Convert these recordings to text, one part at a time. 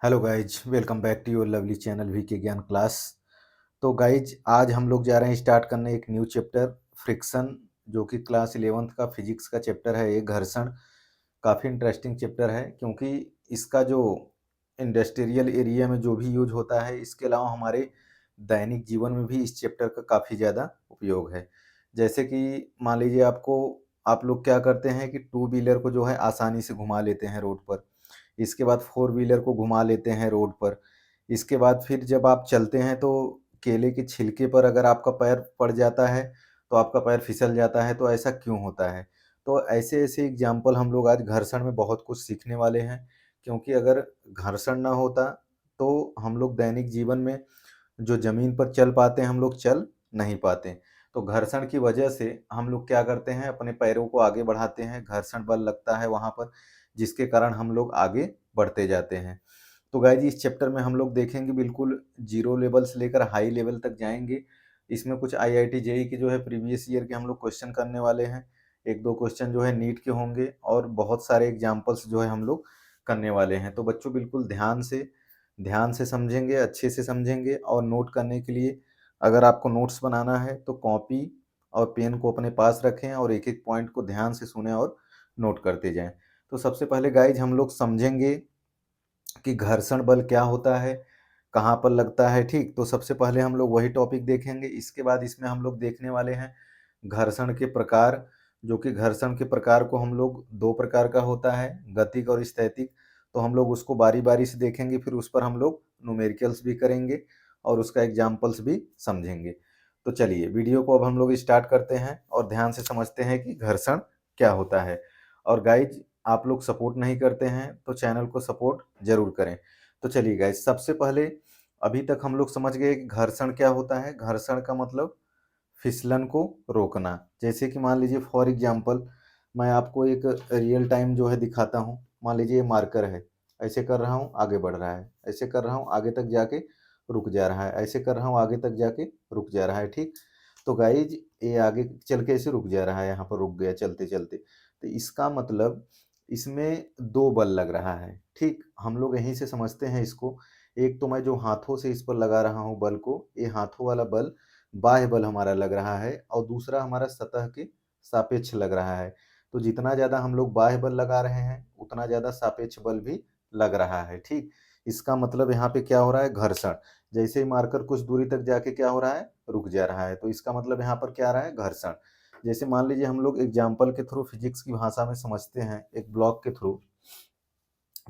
Hello guys, welcome back to your lovely channel V K Gyan class. तो guys आज हम लोग जा रहे हैं स्टार्ट करने एक न्यू चैप्टर फ्रिक्शन, जो कि क्लास 11th का फिजिक्स का चैप्टर है। ये घर्षण काफ़ी इंटरेस्टिंग चैप्टर है, क्योंकि इसका जो इंडस्ट्रियल एरिया में जो भी यूज होता है, इसके अलावा हमारे दैनिक जीवन में भी इस चैप्टर का काफ़ी ज़्यादा उपयोग है। जैसे कि मान लीजिए आप लोग क्या करते हैं कि टू व्हीलर को जो है आसानी से घुमा लेते हैं रोड पर। इसके बाद फोर व्हीलर को घुमा लेते हैं रोड पर। इसके बाद फिर जब आप चलते हैं तो केले के छिलके पर अगर आपका पैर पड़ जाता है तो आपका पैर फिसल जाता है। तो ऐसा क्यों होता है? तो ऐसे-ऐसे एग्ज़ाम्पल हम लोग आज घर्षण में बहुत कुछ सीखने वाले हैं, क्योंकि अगर घर्षण ना होता तो हम लोग दैनिक जीवन में जो ज़मीन पर चल पाते हैं, हम लोग चल नहीं पाते। तो घर्षण की वजह से हम लोग क्या करते हैं, अपने पैरों को आगे बढ़ाते हैं, घर्षण बल लगता है वहाँ पर, जिसके कारण हम लोग आगे बढ़ते जाते हैं। तो गाइस इस चैप्टर में हम लोग देखेंगे बिल्कुल ज़ीरो लेवल से लेकर हाई लेवल तक जाएँगे। इसमें कुछ आईआईटी जेईई के जो है प्रीवियस ईयर के हम लोग क्वेश्चन करने वाले हैं। 1-2 क्वेश्चन जो है नीट के होंगे और बहुत सारे एग्ज़ाम्पल्स जो है हम लोग करने वाले हैं। तो बच्चों बिल्कुल ध्यान से समझेंगे, अच्छे से समझेंगे। और नोट करने के लिए अगर आपको नोट्स बनाना है तो कॉपी और पेन को अपने पास रखें और एक-एक पॉइंट को ध्यान से सुनें और नोट करते जाएँ। तो सबसे पहले गाइज हम लोग समझेंगे कि घर्षण बल क्या होता है, कहाँ पर लगता है, ठीक? तो सबसे पहले हम लोग वही टॉपिक देखेंगे। इसके बाद इसमें हम लोग देखने वाले हैं घर्षण के प्रकार, जो कि घर्षण के प्रकार को हम लोग 2 प्रकार का होता है, गतिक और स्थैतिक। तो हम लोग उसको बारी-बारी से देखेंगे, फिर उस पर हम लोग न्यूमेरिकल्स भी करेंगे और उसका एग्ज़ाम्पल्स भी समझेंगे। तो चलिए वीडियो को अब हम लोग स्टार्ट करते हैं और ध्यान से समझते हैं कि घर्षण क्या होता है। और गाइज आप लोग सपोर्ट नहीं करते हैं तो चैनल को सपोर्ट ज़रूर करें। तो चलिए गाइज सबसे पहले अभी तक हम लोग समझ गए कि घर्षण क्या होता है। घर्षण का मतलब फिसलन को रोकना। जैसे कि मान लीजिए फॉर एग्जांपल मैं आपको एक रियल टाइम जो है दिखाता हूँ। मान लीजिए ये मार्कर है, ऐसे कर रहा हूँ आगे बढ़ रहा है, ऐसे कर रहा हूँ आगे तक जाके रुक जा रहा है, ऐसे कर रहा हूँ आगे तक जाके रुक जा रहा है, ठीक? तो गाइज ये आगे चल के ऐसे रुक जा रहा है, यहाँ पर रुक गया चलते चलते। तो इसका मतलब इसमें दो बल लग रहा है, ठीक? हम लोग यहीं से समझते हैं इसको। एक तो मैं जो हाथों से इस पर लगा रहा हूँ बल को, ये हाथों वाला बल बाह्य बल हमारा लग रहा है और दूसरा हमारा सतह के सापेक्ष लग रहा है। तो जितना ज़्यादा हम लोग बाह्य बल लगा रहे हैं उतना ज़्यादा सापेक्ष बल भी लग रहा है, ठीक? इसका मतलब यहाँ पे क्या हो रहा है, घर्षण। जैसे ही मार्कर कुछ दूरी तक जाके क्या हो रहा है, रुक जा रहा है। तो इसका मतलब यहाँ पर क्या आ रहा है, घर्षण। जैसे मान लीजिए हम लोग एग्जाम्पल के थ्रू फिजिक्स की भाषा में समझते हैं एक ब्लॉक के थ्रू।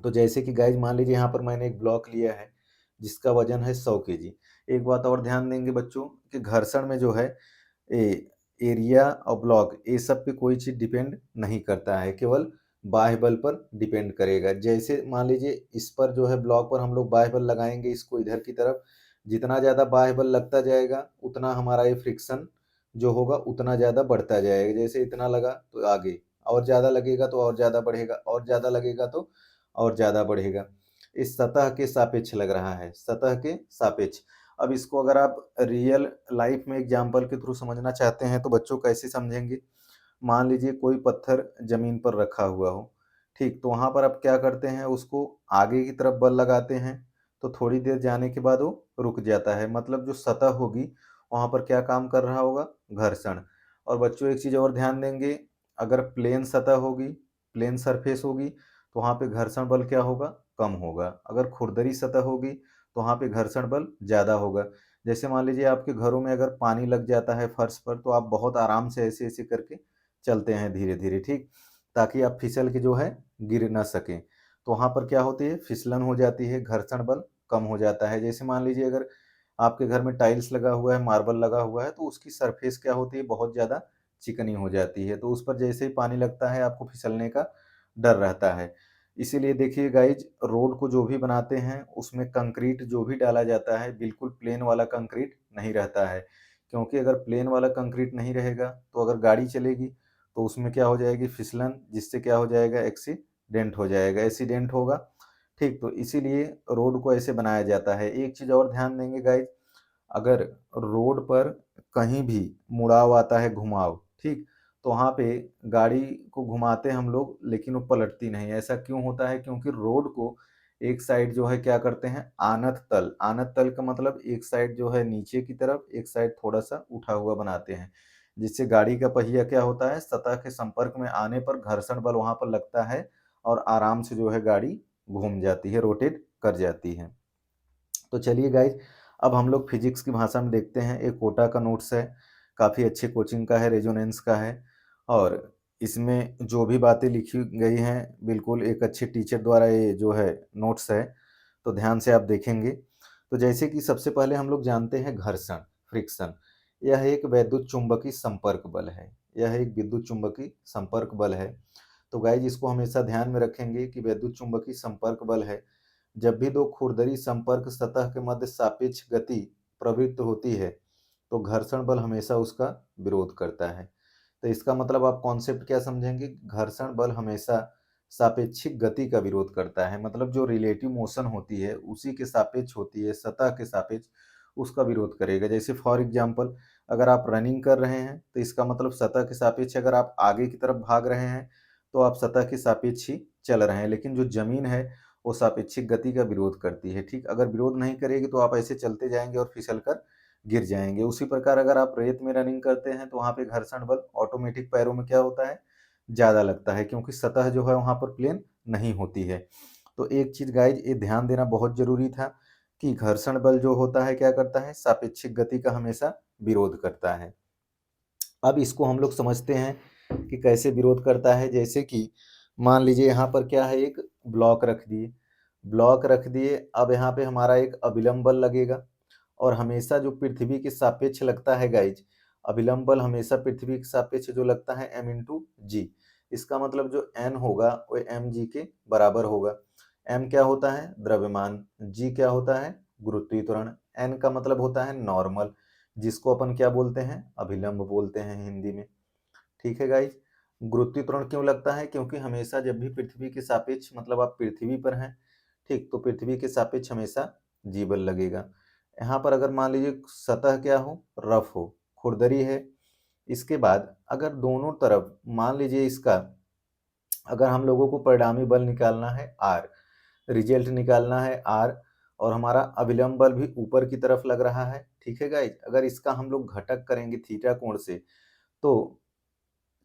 तो जैसे कि गाइज मान लीजिए यहाँ पर मैंने एक ब्लॉक लिया है जिसका वजन है 100 केजी। एक बात और ध्यान देंगे बच्चों कि घर्षण में जो है ए एरिया और ब्लॉक ये सब पे कोई चीज़ डिपेंड नहीं करता है, केवल बाह्य बल पर डिपेंड करेगा। जैसे मान लीजिए इस पर जो है ब्लॉक पर हम लोग बाह्य बल लगाएंगे इसको इधर की तरफ, जितना ज़्यादा बाह्य बल लगता जाएगा उतना हमारा ये फ्रिक्शन जो होगा उतना ज़्यादा बढ़ता जाएगा। जैसे इतना लगा तो आगे और ज़्यादा लगेगा तो और ज़्यादा बढ़ेगा, और ज़्यादा लगेगा तो और ज़्यादा बढ़ेगा। इस सतह के सापेक्ष लग रहा है, सतह के सापेक्ष। अब इसको अगर आप रियल लाइफ में एग्जाम्पल के थ्रू समझना चाहते हैं तो बच्चों कैसे समझेंगे? मान लीजिए कोई पत्थर जमीन पर रखा हुआ हो, ठीक? तो वहाँ पर आप क्या करते हैं, उसको आगे की तरफ बल लगाते हैं तो थोड़ी देर जाने के बाद वो रुक जाता है। मतलब जो सतह होगी वहाँ पर क्या काम कर रहा होगा, घर्षण। और बच्चों एक चीज़ और ध्यान देंगे, अगर प्लेन सतह होगी, प्लेन सरफेस होगी तो वहाँ पे घर्षण बल क्या होगा, कम होगा। अगर खुरदरी सतह होगी तो वहाँ पे घर्षण बल ज़्यादा होगा। जैसे मान लीजिए आपके घरों में अगर पानी लग जाता है फर्श पर तो आप बहुत आराम से ऐसे-ऐसे करके चलते हैं धीरे-धीरे, ठीक? ताकि आप फिसल के जो है गिर ना सकें। तो वहाँ पर क्या होती है, फिसलन हो जाती है, घर्षण बल कम हो जाता है। जैसे मान लीजिए अगर आपके घर में टाइल्स लगा हुआ है, मार्बल लगा हुआ है तो उसकी सरफेस क्या होती है, बहुत ज़्यादा चिकनी हो जाती है। तो उस पर जैसे ही पानी लगता है आपको फिसलने का डर रहता है। इसीलिए देखिए गाइज रोड को जो भी बनाते हैं उसमें कंक्रीट जो भी डाला जाता है बिल्कुल प्लेन वाला कंक्रीट नहीं रहता है, क्योंकि अगर प्लेन वाला कंक्रीट नहीं रहेगा तो अगर गाड़ी चलेगी तो उसमें क्या हो जाएगी, फिसलन, जिससे क्या हो जाएगा, एक्सीडेंट हो जाएगा, एक्सीडेंट होगा, ठीक? तो इसीलिए रोड को ऐसे बनाया जाता है। एक चीज़ और ध्यान देंगे गाइज, अगर रोड पर कहीं भी मुड़ाव आता है, घुमाव, ठीक? तो वहाँ पे गाड़ी को घुमाते हैं हम लोग लेकिन वो पलटती नहीं। ऐसा क्यों होता है? क्योंकि रोड को एक साइड जो है क्या करते हैं, आनत तल, आनत तल का मतलब एक साइड जो है नीचे की तरफ, एक साइड थोड़ा सा उठा हुआ बनाते हैं, जिससे गाड़ी का पहिया क्या होता है, सतह के संपर्क में आने पर घर्षण बल वहां पर लगता है और आराम से जो है गाड़ी घूम जाती है, रोटेट कर जाती है। तो चलिए गाइज, अब हम लोग फिजिक्स की भाषा में देखते हैं। एक कोटा का नोट्स है, काफ़ी अच्छे कोचिंग का है, रेजोनेंस का है, और इसमें जो भी बातें लिखी गई हैं बिल्कुल एक अच्छे टीचर द्वारा ये जो है नोट्स है, तो ध्यान से आप देखेंगे। तो जैसे कि सबसे पहले हम लोग जानते हैं घर्षण, फ्रिक्शन। यह एक वैद्युत चुंबकीय संपर्क बल है, यह एक विद्युत चुंबकीय संपर्क बल है। तो गाइज इसको हमेशा ध्यान में रखेंगे कि वैद्युत चुंबकीय संपर्क बल है। जब भी दो खुरदरी संपर्क सतह के मध्य सापेक्ष गति प्रवृत्त होती है तो घर्षण बल हमेशा उसका विरोध करता है। तो इसका मतलब आप कॉन्सेप्ट क्या समझेंगे, घर्षण बल हमेशा सापेक्षिक गति का विरोध करता है, मतलब जो रिलेटिव मोशन होती है उसी के सापेक्ष होती है, सतह के सापेक्ष उसका विरोध करेगा। जैसे फॉर एग्जाम्पल, अगर आप रनिंग कर रहे हैं तो इसका मतलब सतह के सापेक्ष अगर आप आगे की तरफ भाग रहे हैं तो आप सतह के सापेक्ष ही चल रहे हैं, लेकिन जो जमीन है वो सापेक्षिक गति का विरोध करती है। ठीक, अगर विरोध नहीं करेगी तो आप ऐसे चलते जाएंगे और फिसल कर गिर जाएंगे। उसी प्रकार अगर आप रेत में रनिंग करते हैं तो वहां पे घर्षण बल ऑटोमेटिक पैरों में क्या होता है, ज्यादा लगता है, क्योंकि सतह जो है वहां पर प्लेन नहीं होती है। तो एक चीज गाइज ये ध्यान देना बहुत जरूरी था कि घर्षण बल जो होता है क्या करता है, सापेक्षिक गति का हमेशा विरोध करता है। अब इसको हम लोग समझते हैं कि कैसे विरोध करता है। जैसे कि मान लीजिए यहाँ पर क्या है, एक ब्लॉक रख दिए, ब्लॉक रख दिए, अब यहाँ पे हमारा एक अभिलंब बल लगेगा, और हमेशा जो पृथ्वी के सापेक्ष लगता है गाइज, अभिलंब बल हमेशा पृथ्वी के सापेक्ष जो लगता है m इंटू जी। इसका मतलब जो n होगा वो एम जी के बराबर होगा। m क्या होता है, द्रव्यमान, g क्या होता है, गुरुत्वीय त्वरण, n का मतलब होता है नॉर्मल, जिसको अपन क्या बोलते हैं, अभिलंब बोलते हैं हिंदी में। ठीक है गाइज, गुरुत्वीय त्वरण क्यों लगता है, क्योंकि हमेशा जब भी पृथ्वी के सापेक्ष, मतलब आप पृथ्वी पर हैं, ठीक, तो पृथ्वी के सापेक्ष हमेशा जी बल लगेगा। यहाँ पर अगर मान लीजिए सतह क्या हो, रफ हो, खुरदरी है, इसके बाद अगर दोनों तरफ मान लीजिए इसका, अगर हम लोगों को परिणामी बल निकालना है आर, रिजल्ट निकालना है आर, और हमारा अभिलंब बल भी ऊपर की तरफ लग रहा है, ठीक है गाइज, अगर इसका हम लोग घटक करेंगे थीटा कोण से, तो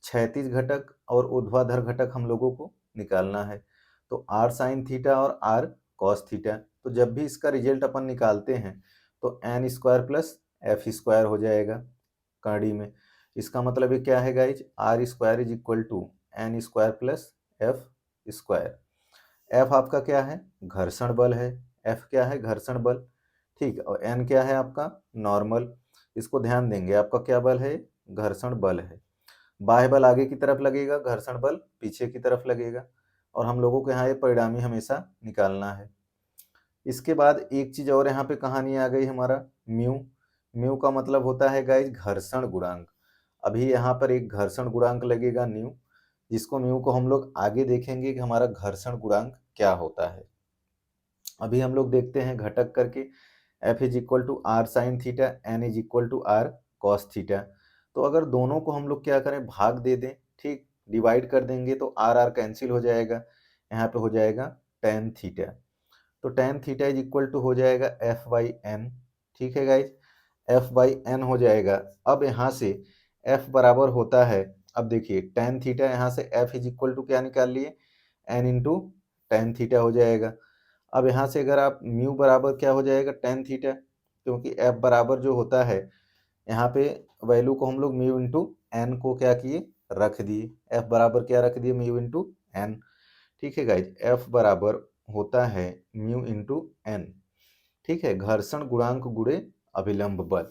क्षैतिज घटक और ऊर्ध्वाधर घटक हम लोगों को निकालना है। तो आर साइन थीटा और आर कॉस थीटा, तो जब भी इसका रिजल्ट अपन निकालते हैं तो N square plus F square हो जाएगा कड़ी में। इसका मतलब ये क्या है guys, R square is equal to N square plus F square. F आपका क्या है, घर्षण बल है, एफ क्या है, घर्षण बल, ठीक, और एन क्या है आपका, नॉर्मल। इसको ध्यान देंगे, आपका क्या बल है, घर्षण बल है। बाह्य बल आगे की तरफ लगेगा, घर्षण बल पीछे की तरफ लगेगा, और हम लोगों को यहाँ ये परिणामी हमेशा निकालना है। इसके बाद एक चीज और यहाँ पे कहानी आ गई हमारा, म्यू। म्यू का मतलब होता है गाइज घर्षण गुणांक। अभी यहाँ पर एक घर्षण गुणांक लगेगा न्यू, जिसको म्यू को हम लोग आगे देखेंगे कि हमारा घर्षण गुणांक क्या होता है। अभी हम लोग देखते हैं घटक करके, F is equal to R sine theta, N is equal to R cos theta. तो अगर दोनों को हम लोग क्या करें, भाग दे दें, ठीक, डिवाइड कर देंगे तो आर आर कैंसिल हो जाएगा, यहाँ पे हो जाएगा टेन थीटा। तो tan theta is equal to हो जाएगा एफ बाई एन। ठीक है गाइज, एफ बाई एन हो जाएगा। अब यहाँ से एफ बराबर होता है, अब देखिए टेन थीटा, यहाँ से एफ इज इक्वल टू क्या निकाल लिए, एन इंटू टेन थीटा हो जाएगा। अब यहाँ से अगर आप म्यू बराबर क्या हो जाएगा, टेन थीटा, क्योंकि एफ बराबर जो होता है, यहाँ पे वैल्यू को हम लोग म्यू इंटू एन को क्या किए, रख दिए, एफ बराबर क्या रख दिए, म्यू इंटू एन। ठीक है गाइज, एफ बराबर होता है म्यू इंटू एन, ठीक है, घर्षण गुणांक गुणे अभिलंब बल।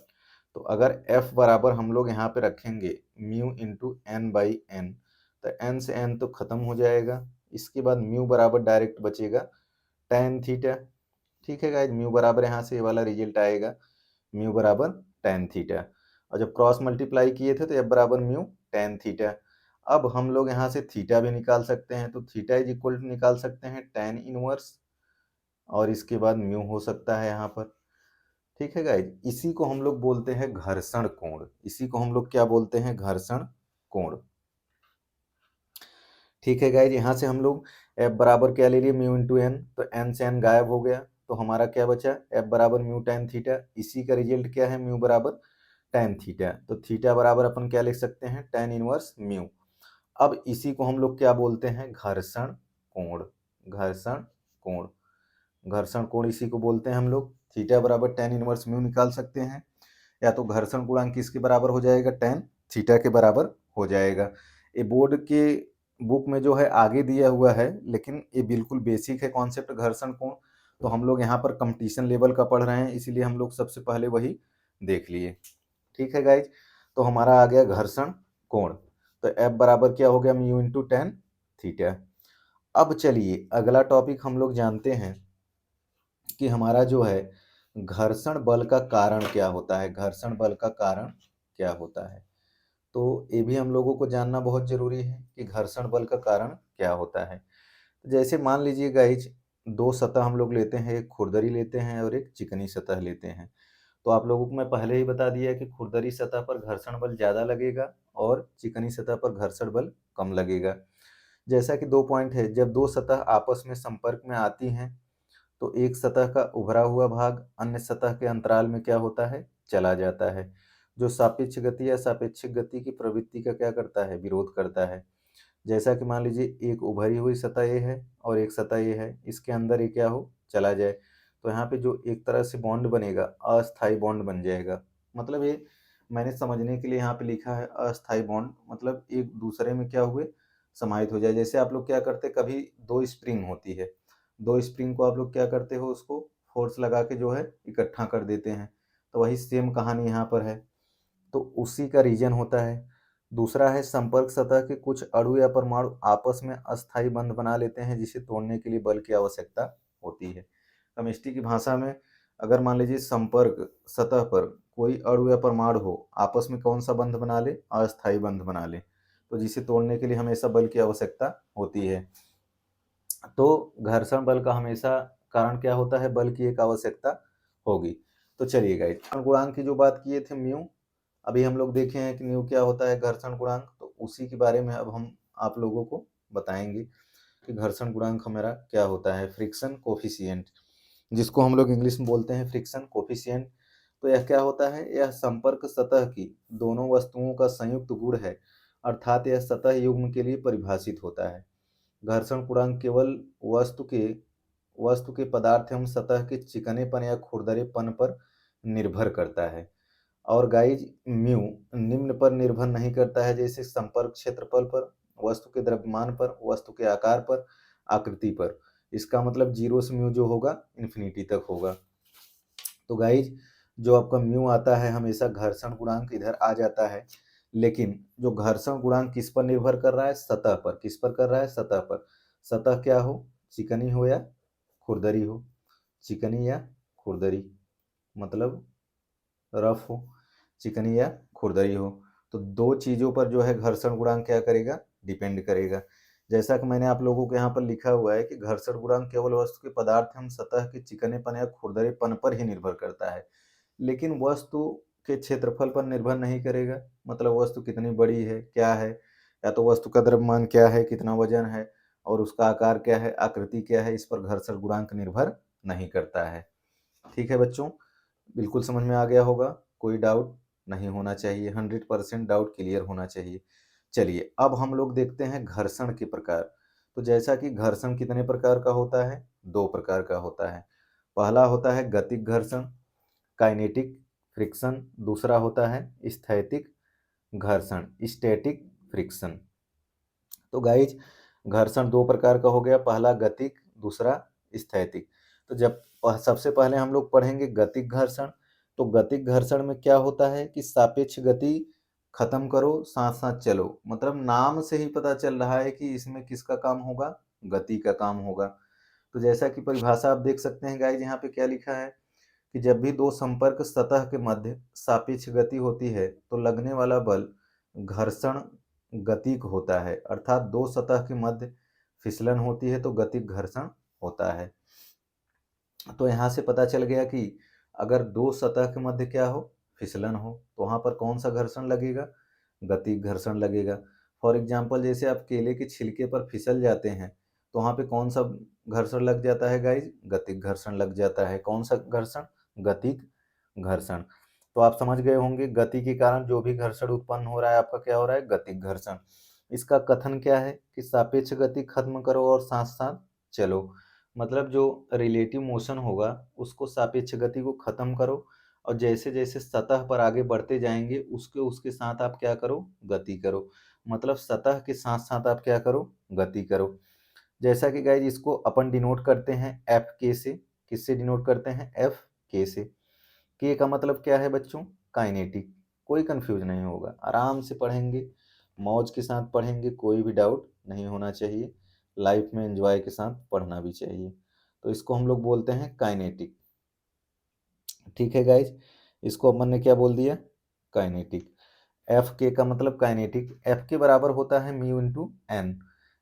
तो अगर एफ बराबर हम लोग यहाँ पे रखेंगे mu into N by N, तो एन से एन तो खत्म हो जाएगा, इसके बाद म्यू बराबर डायरेक्ट बचेगा टेन थीटा। ठीक है गाइज, म्यू बराबर यहाँ से ये वाला रिजल्ट आएगा, म्यू बराबर टेन थीटा, और जब क्रॉस मल्टीप्लाई किए थे तो एफ बराबर म्यू टेन थीटा। अब हम लोग यहाँ से थीटा भी निकाल सकते हैं, तो थीटा इज इक्वल टू निकाल सकते हैं टेन इनवर्स, और इसके बाद म्यू हो सकता है यहाँ पर। ठीक है गाइज, इसी को हम लोग बोलते हैं घर्षण कोण, इसी को हम लोग क्या बोलते हैं, घर्षण कोण। ठीक है गाइज, यहाँ से हम लोग एफ बराबर क्या ले लिए, म्यू इंटू एन, तो एन से एन गायब हो गया, तो हमारा क्या बचा, एफ बराबर म्यू टेन थीटा। इसी का रिजल्ट क्या है, म्यू बराबर टेन थीटा। तो थीटा बराबर अपन क्या लिख सकते हैं, टेन इनवर्स म्यू। अब इसी को हम लोग क्या बोलते हैं, घर्षण कोण। घर्षण कोण, घर्षण कोण इसी को बोलते हैं हम लोग। थीटा बराबर टेन इनवर्स म्यू निकाल सकते हैं, या तो घर्षण गुणांक किसके बराबर हो जाएगा, टेन थीटा के बराबर हो जाएगा। ये बोर्ड के बुक में जो है आगे दिया हुआ है, लेकिन ये बिल्कुल बेसिक है कॉन्सेप्ट घर्षण कोण। तो हम लोग यहाँ पर कंपटीशन लेवल का पढ़ रहे हैं, इसीलिए हम लोग सबसे पहले वही देख लिए। ठीक है गाइज, तो हमारा आ गया घर्षण कोण। तो एफ बराबर क्या हो गया, म्यू इंटू टेन थीटा। अब चलिए अगला टॉपिक हम लोग जानते हैं कि हमारा जो है घर्षण बल का कारण क्या होता है। घर्षण बल का कारण क्या होता है, तो ये भी हम लोगों को जानना बहुत जरूरी है कि घर्षण बल का कारण क्या होता है। जैसे मान लीजिए गाइज, दो सतह हम लोग लेते हैं, एक खुरदरी लेते हैं और एक चिकनी सतह लेते हैं। तो आप लोगों को मैं पहले ही बता दिया कि खुरदरी सतह पर घर्षण बल ज़्यादा लगेगा और चिकनी सतह पर घर्षण बल कम लगेगा। जैसा कि दो पॉइंट है, जब दो सतह आपस में संपर्क में आती हैं तो एक सतह का उभरा हुआ भाग अन्य सतह के अंतराल में क्या होता है, चला जाता है, जो सापेक्ष गति या सापेक्षिक गति की प्रवृत्ति का क्या करता है, विरोध करता है। जैसा कि मान लीजिए एक उभरी हुई सतह ये है और एक सतह ये है, इसके अंदर ये क्या हो, चला जाए, तो यहाँ पे जो एक तरह से बॉन्ड बनेगा अस्थाई बॉन्ड बन जाएगा। मतलब ये मैंने समझने के लिए यहाँ पे लिखा है अस्थाई बॉन्ड, मतलब एक दूसरे में क्या हुए, समाहित हो जाए। जैसे आप लोग क्या करते, कभी दो स्प्रिंग होती है, दो स्प्रिंग को आप लोग क्या करते हो, उसको फोर्स लगा के जो है इकट्ठा कर देते हैं, तो वही सेम कहानी यहाँ पर है, तो उसी का रीजन होता है। दूसरा है संपर्क सतह के कुछ अणु या परमाणु आपस में अस्थायी बंध बना लेते हैं, जिसे तोड़ने के लिए बल की आवश्यकता होती है। केमिस्ट्री की भाषा में अगर मान लीजिए संपर्क सतह पर कोई अणु या परमाणु हो, आपस में कौन सा बंध बना ले, अस्थायी बंध बना ले, तो जिसे तोड़ने के लिए हमेशा बल की आवश्यकता होती है। तो घर्षण बल का हमेशा कारण क्या होता है, बल की एक आवश्यकता होगी। तो चलिए गाइस, घर्षण गुणांक की जो बात किए थे म्यू, अभी हम लोग देखे हैं कि म्यू क्या होता है, घर्षण गुणांक, तो उसी के बारे में अब हम आप लोगों को बताएंगे कि घर्षण गुणांक हमारा क्या होता है, फ्रिक्शन कोफिशिएंट, जिसको हम लोग इंग्लिश में बोलते हैं फ्रिक्शन कोफिशिएंट। तो यह क्या होता है, यह संपर्क सतह की दोनों वस्तुओं का संयुक्त गुण है, अर्थात यह सतह युग्म के लिए परिभाषित होता है। घर्षण गुणांक केवल वस्तु के पदार्थ एवं सतह के चिकनेपन या खुरदरेपन पर निर्भर करता है। और गाइज म्यू निम्न पर निर्भर नहीं करता है, जैसे संपर्क क्षेत्रफल पर, वस्तु के द्रव्यमान पर, वस्तु के आकार पर, आकृति पर। इसका मतलब जीरो से म्यू जो होगा इन्फिनिटी तक होगा। तो गाइज जो आपका म्यू आता है हमेशा घर्षण गुणांक इधर आ जाता है, लेकिन जो घर्षण गुणांक किस पर निर्भर कर रहा है, सतह पर। किस पर कर रहा है, सतह पर। सतह क्या हो, चिकनी हो या खुरदरी हो, चिकनी या खुरदरी, मतलब रफ हो, चिकनी या खुरदरी हो। तो दो चीज़ों पर जो है घर्षण गुणांक क्या करेगा, डिपेंड करेगा। जैसा कि मैंने आप लोगों को यहाँ पर लिखा हुआ है कि घर्षण गुणांक केवल वस्तु के पदार्थ एवं सतह के चिकनेपन या खुरदरेपन पर ही निर्भर करता है, लेकिन वस्तु के क्षेत्रफल पर निर्भर नहीं करेगा। मतलब वस्तु कितनी बड़ी है, क्या है, या तो वस्तु का द्रव्यमान क्या है, कितना वजन है, और उसका आकार क्या है, आकृति क्या है, इस पर घर्षण गुणांक निर्भर नहीं करता है। ठीक है बच्चों, बिल्कुल समझ में आ गया होगा, कोई डाउट नहीं होना चाहिए, 100% डाउट क्लियर होना चाहिए। चलिए अब हम लोग देखते हैं घर्षण के प्रकार। तो जैसा कि घर्षण कितने प्रकार का होता है, दो प्रकार का होता है। पहला होता है गतिक घर्षण, काइनेटिक फ्रिक्शन। दूसरा होता है स्थैतिक घर्षण, स्टैटिक फ्रिक्शन। तो गाइज घर्षण दो प्रकार का हो गया, पहला गतिक, दूसरा स्थैतिक। तो जब सबसे पहले हम लोग पढ़ेंगे गतिक घर्षण। तो गतिक घर्षण में क्या होता है कि सापेक्ष गति खत्म करो साथ साथ चलो, मतलब नाम से ही पता चल रहा है कि इसमें किसका काम होगा, गति का काम होगा। तो जैसा कि परिभाषा आप देख सकते हैं गाइज, यहाँ पे क्या लिखा है कि जब भी दो संपर्क सतह के मध्य सापेक्ष गति होती है तो लगने वाला बल घर्षण गतिक होता है, अर्थात दो सतह के मध्य फिसलन होती है तो गतिक घर्षण होता है। तो यहाँ से पता चल गया कि अगर दो सतह के मध्य क्या हो, फिसलन हो, तो वहाँ पर कौन सा घर्षण लगेगा, गतिक घर्षण लगेगा। फॉर एग्जांपल जैसे आप केले के छिलके पर फिसल जाते हैं तो वहाँ पे कौन सा घर्षण लग जाता है गाइज? गतिक घर्षण लग जाता है। कौन सा घर्षण? गतिक घर्षण। तो आप समझ गए होंगे गति के कारण जो भी घर्षण उत्पन्न हो रहा है आपका क्या हो रहा है? गतिक घर्षण। इसका कथन क्या है कि सापेक्ष गति खत्म करो और साथ साथ चलो। मतलब जो रिलेटिव मोशन होगा उसको सापेक्ष गति को खत्म करो और जैसे जैसे सतह पर आगे बढ़ते जाएंगे उसके उसके साथ आप क्या करो? गति करो। मतलब सतह के साथ साथ आप क्या करो? गति करो। जैसा कि गाइज इसको अपन डिनोट करते हैं एफ के से। किससे डिनोट करते हैं? एफ के से। के का मतलब क्या है बच्चों? काइनेटिक। कोई कंफ्यूज नहीं होगा, आराम से पढ़ेंगे, मौज के साथ पढ़ेंगे, कोई भी डाउट नहीं होना चाहिए। लाइफ में एंजॉय के साथ पढ़ना भी चाहिए। तो इसको हम लोग बोलते हैं काइनेटिक। ठीक है गाइज, इसको अपन ने क्या बोल दिया? काइनेटिक। एफ के का मतलब काइनेटिक। एफ के बराबर होता है म्यू इंटू एन।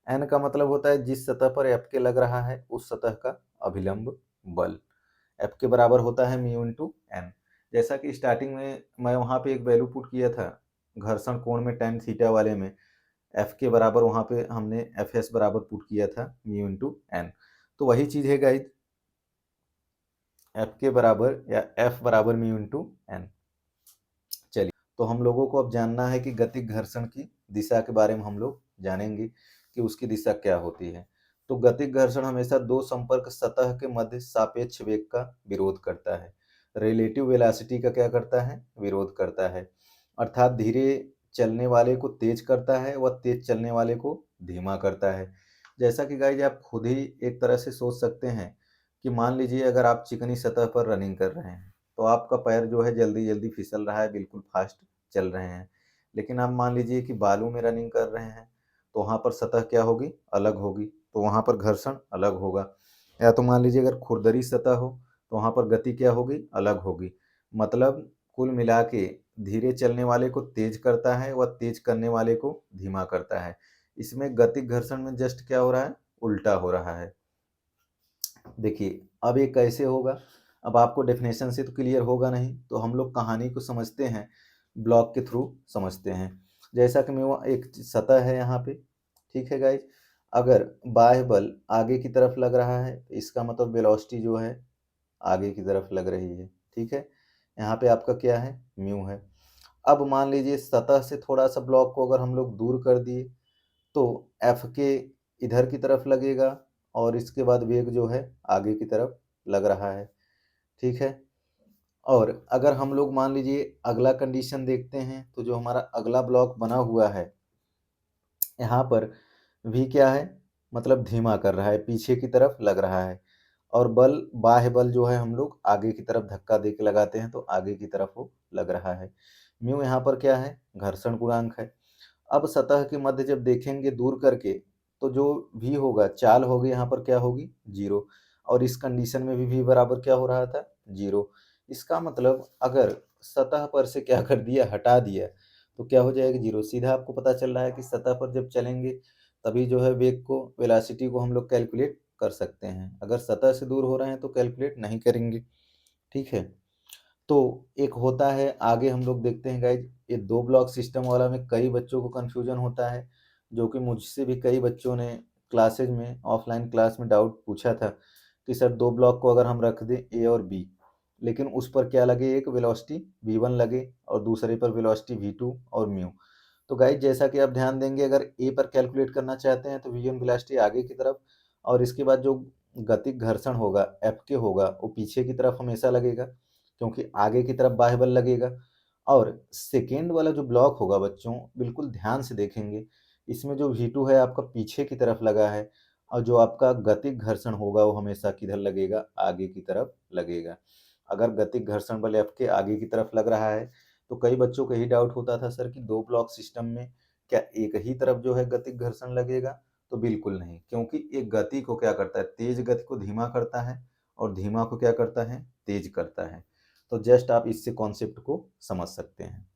एन का मतलब होता है जिस सतह पर एफ के लग रहा है उस सतह का अभिलंब बल। एफ के बराबर होता है म्यू इंटू एन। जैसा कि स्टार्टिंग में मैं वहाँ पे एक वैल्यू पुट किया था घर्षण कोण में tan थीटा वाले में, एफ के बराबर वहाँ पे हमने एफ एस बराबर पुट किया था म्यू इंटू एन। तो वही चीज़ है गाइज, एफ के बराबर या एफ बराबर म्यू इंटू एन। चलिए, तो हम लोगों को अब जानना है कि गतिक घर्षण की दिशा के बारे में हम लोग जानेंगे कि उसकी दिशा क्या होती है। तो गतिक घर्षण हमेशा दो संपर्क सतह के मध्य सापेक्ष वेग का विरोध करता है। रिलेटिव वेलोसिटी का क्या करता है? विरोध करता है। अर्थात धीरे चलने वाले को तेज करता है व तेज चलने वाले को धीमा करता है। जैसा कि गाइज आप खुद ही एक तरह से सोच सकते हैं कि मान लीजिए अगर आप चिकनी सतह पर रनिंग कर रहे हैं तो आपका पैर जो है जल्दी जल्दी फिसल रहा है, बिल्कुल फास्ट चल रहे हैं। लेकिन आप मान लीजिए कि बालू में रनिंग कर रहे हैं तो वहाँ पर सतह क्या होगी? अलग होगी, तो वहाँ पर घर्षण अलग होगा। या तो मान लीजिए अगर खुरदरी सतह हो तो वहाँ पर गति क्या होगी? अलग होगी। मतलब कुल मिला के धीरे चलने वाले को तेज करता है व तेज करने वाले को धीमा करता है। इसमें गतिक घर्षण में जस्ट क्या हो रहा है? उल्टा हो रहा है। देखिए अब ये कैसे होगा? अब आपको डेफिनेशन से तो क्लियर होगा नहीं, तो हम लोग कहानी को समझते हैं, ब्लॉक के थ्रू समझते हैं। जैसा कि मैं वो एक सतह है यहाँ पे, ठीक है गाइज। अगर बाह्य बल आगे की तरफ लग रहा है तो इसका मतलब वेलोसिटी जो है आगे की तरफ लग रही है, ठीक है। यहाँ पे आपका क्या है? म्यू है। अब मान लीजिए सतह से थोड़ा सा ब्लॉक को अगर हम लोग दूर कर दिए तो एफ के इधर की तरफ लगेगा और इसके बाद वेग जो है आगे की तरफ लग रहा है, ठीक है। और अगर हम लोग मान लीजिए अगला कंडीशन देखते हैं तो जो हमारा अगला ब्लॉक बना हुआ है यहाँ पर भी क्या है? मतलब धीमा कर रहा है, पीछे की तरफ लग रहा है। और बल, बाह्य बल जो है हम लोग आगे की तरफ धक्का दे के लगाते हैं तो आगे की तरफ वो लग रहा है। म्यू यहाँ पर क्या है? घर्षण गुणांक है। अब सतह के मध्य जब देखेंगे दूर करके तो जो भी होगा चाल होगी यहाँ पर क्या होगी? जीरो। और इस कंडीशन में भी बराबर क्या हो रहा था? जीरो। इसका मतलब अगर सतह पर से क्या कर दिया? हटा दिया तो क्या हो जाएगा? जीरो। सीधा आपको पता चल रहा है कि सतह पर जब चलेंगे तभी जो है वेग को, वेलोसिटी को हम लोग कैलकुलेट कर सकते हैं। अगर सतह से दूर हो रहे हैं तो कैलकुलेट नहीं करेंगे, ठीक है। तो एक होता है आगे हम लोग देखते हैं गाइज, ये दो ब्लॉक सिस्टम वाला में कई बच्चों को कन्फ्यूजन होता है, जो कि मुझसे भी कई बच्चों ने क्लासेज में, ऑफलाइन क्लास में डाउट पूछा था कि सर दो ब्लॉक को अगर हम रख दें ए और बी, लेकिन उस पर क्या लगे? एक वेलोसिटी v1 लगे और दूसरे पर वेलोसिटी v2 और म्यू। तो गाइज जैसा कि आप ध्यान देंगे अगर ए पर कैलकुलेट करना चाहते हैं तो v1 वेलोसिटी आगे की तरफ और इसके बाद जो गतिक घर्षण होगा एफ के होगा वो पीछे की तरफ हमेशा लगेगा क्योंकि आगे की तरफ बाह्य बल लगेगा। और सेकेंड वाला जो ब्लॉक होगा बच्चों, बिल्कुल ध्यान से देखेंगे, इसमें जो V2 है आपका पीछे की तरफ लगा है और जो आपका गतिक घर्षण होगा वो हमेशा किधर लगेगा? आगे की तरफ लगेगा। अगर गतिक घर्षण बल एफ के आगे की तरफ लग रहा है तो कई बच्चों को यही डाउट होता था सर कि दो ब्लॉक सिस्टम में क्या एक ही तरफ जो है गतिक घर्षण लगेगा? तो बिल्कुल नहीं, क्योंकि एक गति को क्या करता है? तेज गति को धीमा करता है और धीमा को क्या करता है? तेज करता है। तो जस्ट आप इससे कॉन्सेप्ट को समझ सकते हैं।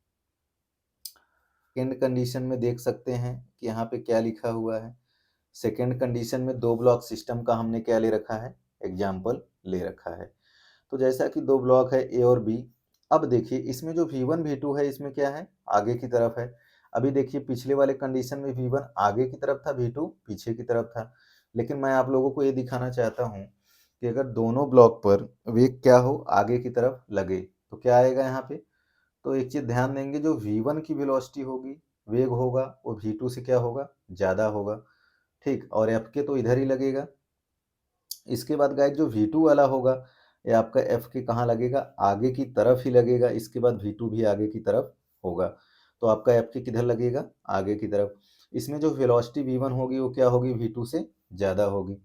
सेकेंड कंडीशन में देख सकते हैं कि यहाँ पे क्या लिखा हुआ है। सेकेंड कंडीशन में दो ब्लॉक सिस्टम का हमने क्या ले रखा है? एग्जाम्पल ले रखा है। तो जैसा कि दो ब्लॉक है ए और बी, अब देखिए इसमें जो V1 V2 है इसमें क्या है? आगे की तरफ है। अभी देखिए पिछले वाले कंडीशन में V1 आगे की तरफ था, V2 पीछे की तरफ था, लेकिन मैं आप लोगों को ये दिखाना चाहता हूँ कि अगर दोनों ब्लॉक पर वेग क्या हो, आगे की तरफ लगे, तो क्या आएगा यहाँ पे। तो एक चीज़ ध्यान देंगे, जो V1 की वेलोसिटी होगी, वेग होगा, वो V2 से क्या होगा, ज़्यादा होगा, ठीक। और F के तो इधर ही लगेगा। इसके बाद गाइस जो V2 वाला होगा, ये आपका F के कहाँ लगेगा, आगे की तरफ ही लगेगा। इसके बाद V2 भी आगे की तरफ होगा, तो आपका F के किधर लगेगा, आगे की तरफ। इसमें जो वेलोसिटी V1 होगी वो क्या होगी, V2 से ज़्यादा होगी।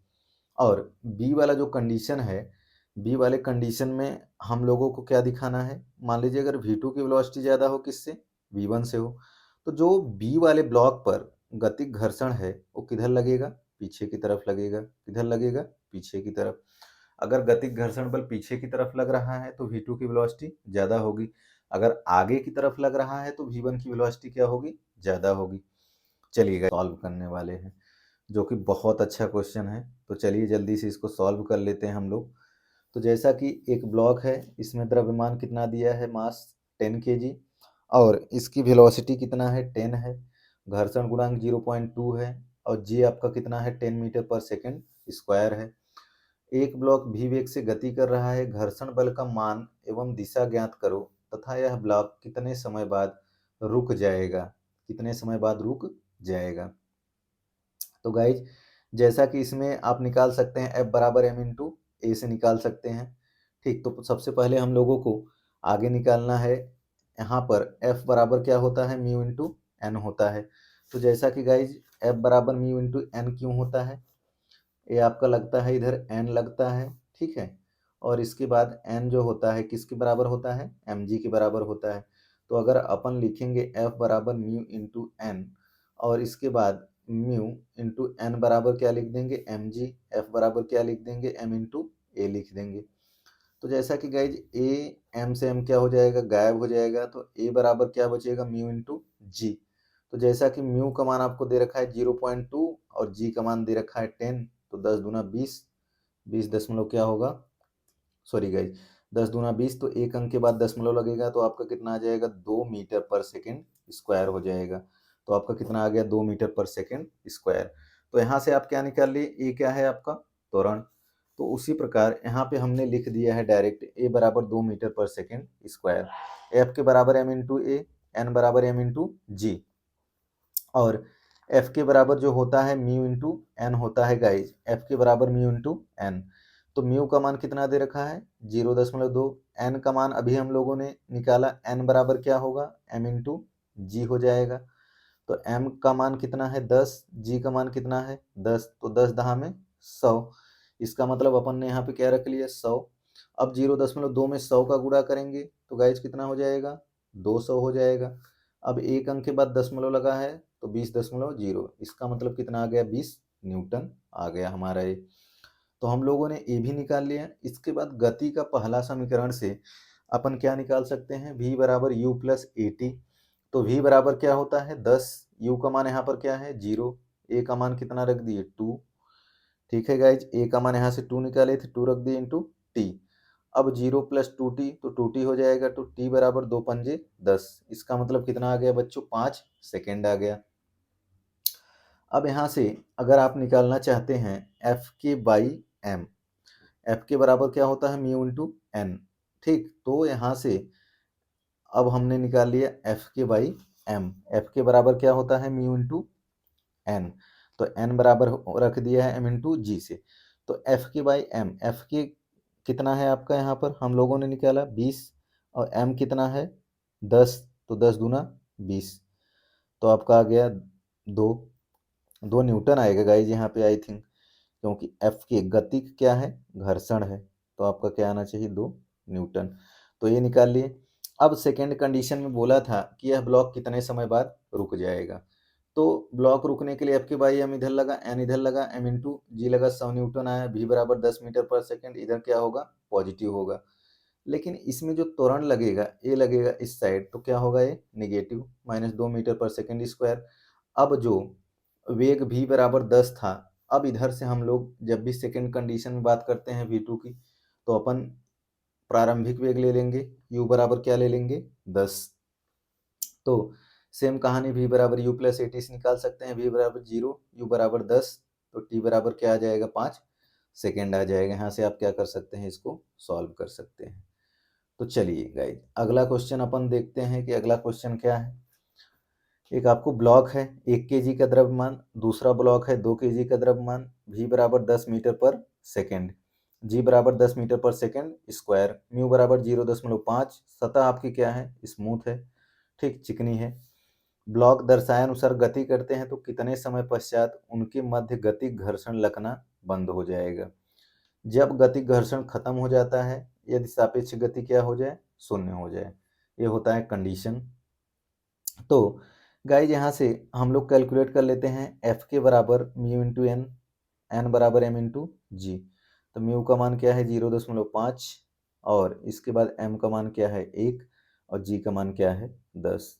और बी वाला जो कंडीशन है, बी वाले कंडीशन में हम लोगों को क्या दिखाना है, मान लीजिए अगर V2 की वेलोसिटी ज़्यादा हो, किससे, V1 से हो, तो जो बी वाले ब्लॉक पर गतिक घर्षण है वो किधर लगेगा, पीछे की तरफ लगेगा। किधर लगेगा, पीछे की तरफ। अगर गतिक घर्षण बल पीछे की तरफ लग रहा है तो V2 की वेलोसिटी ज़्यादा होगी। अगर आगे की तरफ लग रहा है तो V1 की वेलोसिटी क्या होगी, ज़्यादा होगी। चलिए सॉल्व करने वाले हैं, जो कि बहुत अच्छा क्वेश्चन है। तो चलिए जल्दी से इसको सॉल्व कर लेते हैं हम लोग। तो जैसा कि एक ब्लॉक है, इसमें द्रव्यमान कितना दिया है, मास 10 kg, और इसकी वेलोसिटी कितना है, 10 है, घर्षण गुणांक 0.2 है, और जी आपका कितना है, 10 मीटर पर सेकंड स्क्वायर है। एक ब्लॉक भी वेग से गति कर रहा है, घर्षण बल का मान एवं दिशा ज्ञात करो तथा यह ब्लॉक कितने समय बाद रुक जाएगा, कितने समय बाद रुक जाएगा। तो गाइज जैसा कि इसमें आप निकाल सकते हैं F बराबर M इंटू ए से निकाल सकते हैं, ठीक। तो सबसे पहले हम लोगों को आगे निकालना है, यहाँ पर F बराबर क्या होता है, म्यू इंटू एन होता है। तो जैसा कि गाइज F बराबर म्यू इंटू एन क्यों होता है, ये आपका लगता है इधर n लगता है, ठीक है। और इसके बाद n जो होता है किसके बराबर होता है, mg के बराबर होता है। तो अगर अपन लिखेंगे F बराबर म्यू इंटू एन, और इसके बाद म्यू इंटू एन बराबर क्या लिख देंगे, mg, F बराबर क्या लिख देंगे, m इंटू ए लिख देंगे। तो जैसा कि गाइज ए, m से m क्या हो जाएगा, गायब हो जाएगा, तो a बराबर क्या बचेगा, म्यू इंटू जी। तो जैसा कि म्यू का मान आपको दे रखा है 0.2 और जी का मान दे रखा है 10, तो 10 दूना 20, 20 दशमलव क्या होगा, सॉरी गाइज 10 दूना 20, तो एक अंक के बाद दशमलव लगेगा, तो आपका कितना आ जाएगा, 2 मीटर पर सेकेंड स्क्वायर हो जाएगा। तो आपका कितना आ गया, 2 मीटर पर सेकेंड स्क्वायर। तो यहाँ से आप क्या निकाल लिए, ए क्या है आपका, त्वरण। तो उसी प्रकार यहाँ पे हमने लिख दिया है डायरेक्ट, ए बराबर 2 मीटर पर सेकेंड स्क्वायर, एफ के बराबर एम इंटू ए, एन बराबर एम इंटू जी, और एफ के बराबर जो होता है म्यू इंटू एन होता है गाइज, एफ के बराबर म्यू इंटू एन। तो म्यू का मान कितना दे रखा है, 0.2, एन का मान अभी हम लोगों ने निकाला, एन बराबर क्या होगा, एम इंटू जी हो जाएगा। तो एम का मान कितना है 10, जी का मान कितना है 10, तो 10 दहा में 100। इसका मतलब अपन ने यहाँ पे क्या रख लिया, 100। अब 0.2 में 100 का गुणा करेंगे तो गाइज कितना हो जाएगा, 200 हो जाएगा। अब एक अंक के बाद दशमलव लगा है तो 20.0, इसका मतलब कितना आ गया, 20 न्यूटन आ गया हमारा ये। तो हम लोगों ने ए भी निकाल लिया। इसके बाद गति का पहला समीकरण से अपन क्या निकाल सकते हैं, v बराबर यू प्लस ए टी। तो v बराबर क्या होता है 10, u का मान यहाँ पर क्या है 0, a का मान कितना रख दिए 2, ठीक है गाइज, a का मान यहाँ से 2 निकाले थे, 2 रख दिए इंटू टी। अब 0 प्लस 2t, तो 2t हो जाएगा, तो t बराबर 2 पंजे 10, इसका मतलब कितना आ गया बच्चों, 5 सेकेंड आ गया। अब यहाँ से अगर आप निकालना चाहते हैं एफ के बाई एम, एफ के बराबर क्या होता है, म्यू इंटू एन, ठीक। तो यहाँ से अब हमने निकाल लिया एफ के बाई एम, एफ के बराबर क्या होता है, म्यू इंटू एन, तो एन बराबर रख दिया है एम इंटू जी से। तो एफ के बाई एम, एफ के कितना है आपका यहाँ पर हम लोगों ने निकाला 20, और एम कितना है 10, तो 10 दूना 20, तो आपका आ गया 2 न्यूटन आएगा गाइज यहाँ पे आई थिंक, क्योंकि एफ की गति क्या है, घर्षण है, तो आपका क्या आना चाहिए 2 न्यूटन। तो ये निकाल लिए। अब सेकेंड कंडीशन में बोला था कि यह ब्लॉक कितने समय बाद रुक जाएगा। तो ब्लॉक रुकने के लिए एफ के बाई एम इधर लगा, एन इधर लगा, एम इंटू जी लगा, 100 न्यूटन आया, भी बराबर 10 मीटर पर सेकेंड, इधर क्या होगा, पॉजिटिव होगा। लेकिन इसमें जो त्वरण लगेगा ये लगेगा इस साइड, तो क्या होगा ये नेगेटिव, -2 मीटर पर सेकेंड स्क्वायर। अब जो वेग v बराबर 10 था, अब इधर से हम लोग जब भी सेकेंड कंडीशन में बात करते हैं v2 की, तो अपन प्रारंभिक वेग ले लेंगे, u बराबर क्या ले लेंगे 10। तो सेम कहानी v बराबर u प्लस ए टी से निकाल सकते हैं। v बराबर 0, u बराबर 10, तो t बराबर क्या आ जाएगा 5 सेकेंड आ जाएगा। यहाँ से आप क्या कर सकते हैं, इसको सॉल्व कर सकते हैं। तो चलिए गाइज अगला क्वेश्चन अपन देखते हैं कि अगला क्वेश्चन क्या है। एक आपको ब्लॉक है 1 kg का द्रव्यमान, दूसरा ब्लॉक है 2 kg का द्रव्यमान, v बराबर 10 मीटर पर सेकेंड, g बराबर 10 मीटर पर सेकेंड स्क्वायर, म्यू बराबर 0.5। सतह आपकी क्या है, स्मूथ है, ठीक, चिकनी है। ब्लॉक दर्शायानुसार गति करते हैं तो कितने समय पश्चात उनके मध्य गतिक घर्षण लगना बंद हो जाएगा। जब गतिक घर्षण खत्म हो जाता है यदि सापेक्ष गति क्या हो जाए, शून्य हो जाए, ये होता है कंडीशन। तो गाइज यहाँ से हम लोग कैलकुलेट कर लेते हैं एफ के बराबर म्यू इंटू एन, एन बराबर एम इंटू जी। तो म्यू का मान क्या है 0.5 और इसके बाद एम का मान क्या है 1 और जी का मान क्या है 10।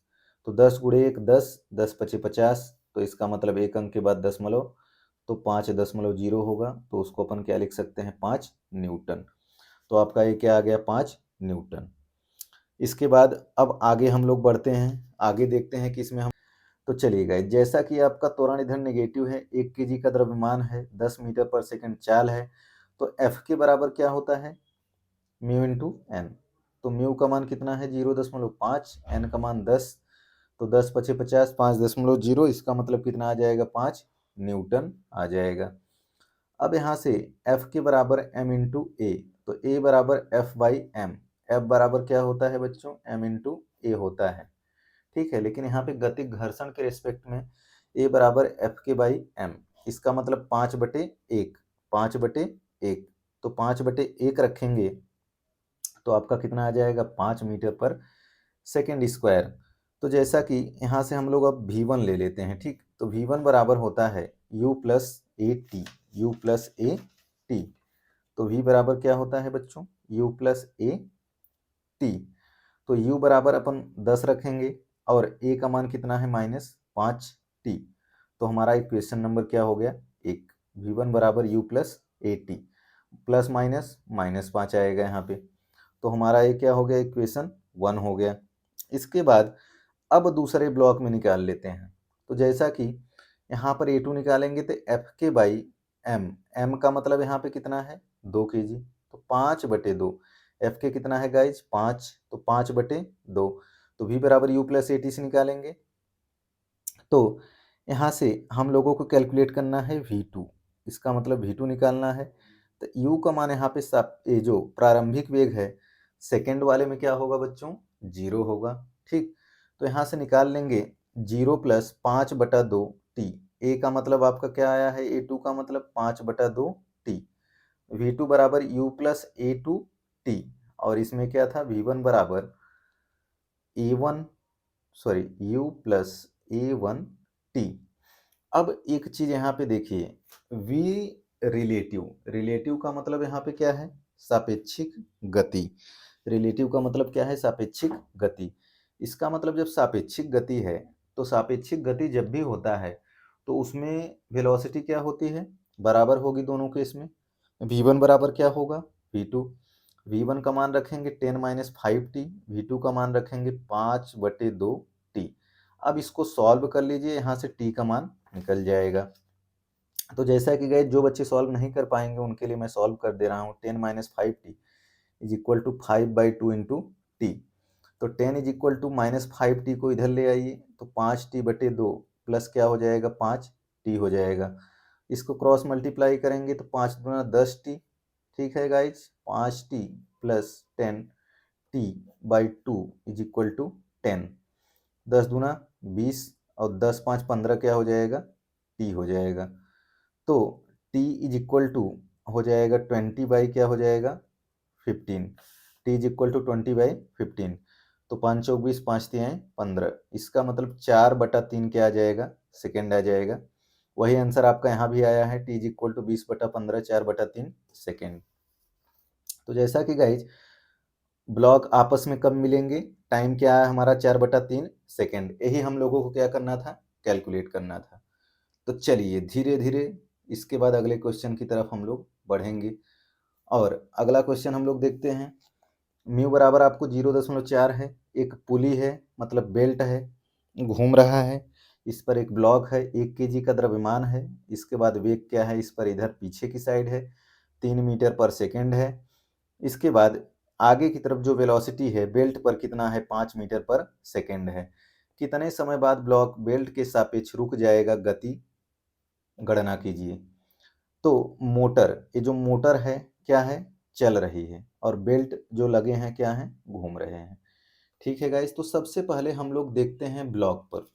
तो 10 गुणे 1 10, 10 पचे 50, तो इसका मतलब एक अंक के बाद दशमलव, तो 5.0 होगा, तो उसको अपन क्या लिख सकते हैं 5 न्यूटन। तो आपका ये क्या आ गया 5 न्यूटन। इसके बाद अब आगे हम लोग बढ़ते हैं, आगे देखते हैं कि इसमें हम, तो चलिए गाइस जैसा कि आपका त्वरण इधर नेगेटिव है, 1 केजी का द्रव्यमान है, 10 मीटर पर सेकंड चाल है, तो एफ के बराबर क्या होता है म्यू इंटू एन। तो म्यू का मान कितना है 0.5, एन का मान 10, तो 10 पचे 50, 5.0, इसका मतलब कितना आ जाएगा 5 न्यूटन आ जाएगा। अब यहाँ से F के बराबर m इंटू ए, तो A बराबर F बाई एम, F बराबर क्या होता है बच्चों m इंटू ए होता है, ठीक है। लेकिन यहाँ पे गतिक घर्षण के रिस्पेक्ट में A बराबर F के बाई एम, इसका मतलब 5/1, 5/1, तो 5/1 रखेंगे तो आपका कितना आ जाएगा 5 मीटर पर सेकेंड स्क्वायर। तो जैसा कि यहाँ से हम लोग अब V1 ले लेते हैं, ठीक, तो V1 बराबर होता है U plus A T, U plus A T. तो V बराबर क्या होता है बच्चों U प्लस ए टी। तो U बराबर अपन 10 रखेंगे और A का मान कितना है -5t। तो हमारा इक्वेशन नंबर क्या हो गया 1, V1 बराबर U plus A T, plus minus -5 आएगा यहाँ पे, तो हमारा ये क्या हो गया इक्वेशन 1 हो गया। इसके बाद अब दूसरे ब्लॉक में निकाल लेते हैं। तो जैसा कि यहाँ पर A2 निकालेंगे तो एफ के बाई एम, एम का मतलब यहाँ पे कितना है 2 kg, तो 5/2, एफ के कितना है गाइज 5, तो 5/2, तो V बराबर U प्लस ए टी से निकालेंगे। तो यहाँ से हम लोगों को कैलकुलेट करना है V2, इसका मतलब V2 निकालना है। तो U का मान यहाँ पे ये जो प्रारंभिक वेग है सेकेंड वाले में क्या होगा बच्चों 0 होगा, ठीक। तो यहाँ से निकाल लेंगे 0 प्लस 5/2t, ए का मतलब आपका क्या आया है A2 का मतलब 5/2t, V2 बराबर U प्लस A2t, और इसमें क्या था V1 बराबर A1 sorry U plus A1t। अब एक चीज यहाँ पे देखिए V रिलेटिव, रिलेटिव का मतलब यहाँ पे क्या है सापेक्षिक गति, रिलेटिव का मतलब क्या है सापेक्षिक गति। इसका मतलब जब सापेक्षिक गति है तो सापेक्षिक गति जब भी होता है तो उसमें वेलोसिटी क्या होती है बराबर होगी दोनों के। इसमें V1 बराबर क्या होगा V2, V1 का मान रखेंगे 10-5t, V2 का मान रखेंगे 5/2t। अब इसको सॉल्व कर लीजिए, यहाँ से t का मान निकल जाएगा। तो जैसा कि गए जो बच्चे सॉल्व नहीं कर पाएंगे उनके लिए मैं सॉल्व कर दे रहा हूँ। 10-5t is equal to 5/2 into T. तो 10 इज इक्वल टू -5t को इधर ले आइए तो 5t/2 प्लस क्या हो जाएगा 5t हो जाएगा। इसको क्रॉस मल्टीप्लाई करेंगे तो 5 दूना 10t, ठीक है guys, 5t plus 10t/2 is equal to 10, 10 दूना 20 और 10×5 15 क्या हो जाएगा t हो जाएगा। तो t इज इक्वल टू हो जाएगा 20 बाई क्या हो जाएगा 15, t इज इक्वल टू 20/15, तो 5 चौक 20, 5 तिहाई 15, इसका मतलब 4/3 क्या आ जाएगा सेकेंड आ जाएगा। वही आंसर आपका यहाँ भी आया है, t is equal to 20/15, 4/3 second. तो जैसा कि गाइज ब्लॉक आपस में कब मिलेंगे, टाइम क्या है हमारा 4/3 सेकेंड, यही हम लोगों को क्या करना था कैलकुलेट करना था। तो चलिए धीरे धीरे इसके बाद अगले क्वेश्चन की तरफ हम लोग बढ़ेंगे। और अगला क्वेश्चन हम लोग देखते हैं। म्यू बराबर आपको 0.4 है, एक पुली है मतलब बेल्ट है, घूम रहा है, इस पर एक ब्लॉक है, 1 केजी का द्रव्यमान है, इसके बाद वेग क्या है, इस पर इधर पीछे की साइड है, 3 मीटर पर सेकंड है। इसके बाद आगे की तरफ जो वेलोसिटी है बेल्ट पर कितना है, 5 मीटर पर सेकंड है। कितने समय बाद ब्लॉक बेल्ट के सापेक्ष रुक जाएगा, गति गणना कीजिए। तो मोटर, ये जो मोटर है क्या है, चल रही है, और बेल्ट जो लगे हैं क्या है, घूम रहे हैं। ठीक है गाइस, तो सबसे पहले हम लोग देखते हैं ब्लॉक पर।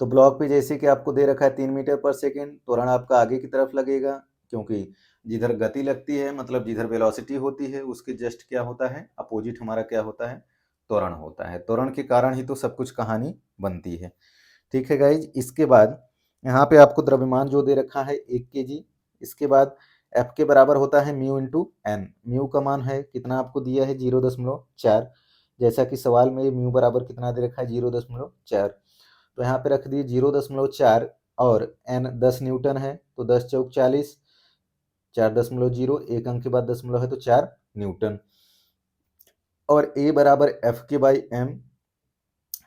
तो ब्लॉक पे जैसे कि आपको दे रखा है 3 मीटर पर सेकेंड, त्वरण आपका आगे की तरफ लगेगा, क्योंकि जिधर गति लगती है मतलब जिधर वेलोसिटी होती है उसके जस्ट क्या होता है, अपोजिट हमारा क्या होता है, त्वरण होता है। त्वरण के कारण ही तो सब कुछ कहानी बनती है। ठीक है गाइज, इसके बाद यहाँ पे आपको द्रव्यमान जो दे रखा है 1 केजी। इसके बाद एफ के बराबर होता है म्यू इंटू एन। म्यू का मान है कितना आपको दिया है, 0.4। जैसा कि सवाल में म्यू बराबर कितना दे रखा है, 0.4। तो यहाँ पे रख दिए 0.4, और एन 10 न्यूटन है, तो 10 चौक 40, 4.0, एक अंक के बाद दशमलव है तो 4 न्यूटन। और ए बराबर एफ के बाई एम।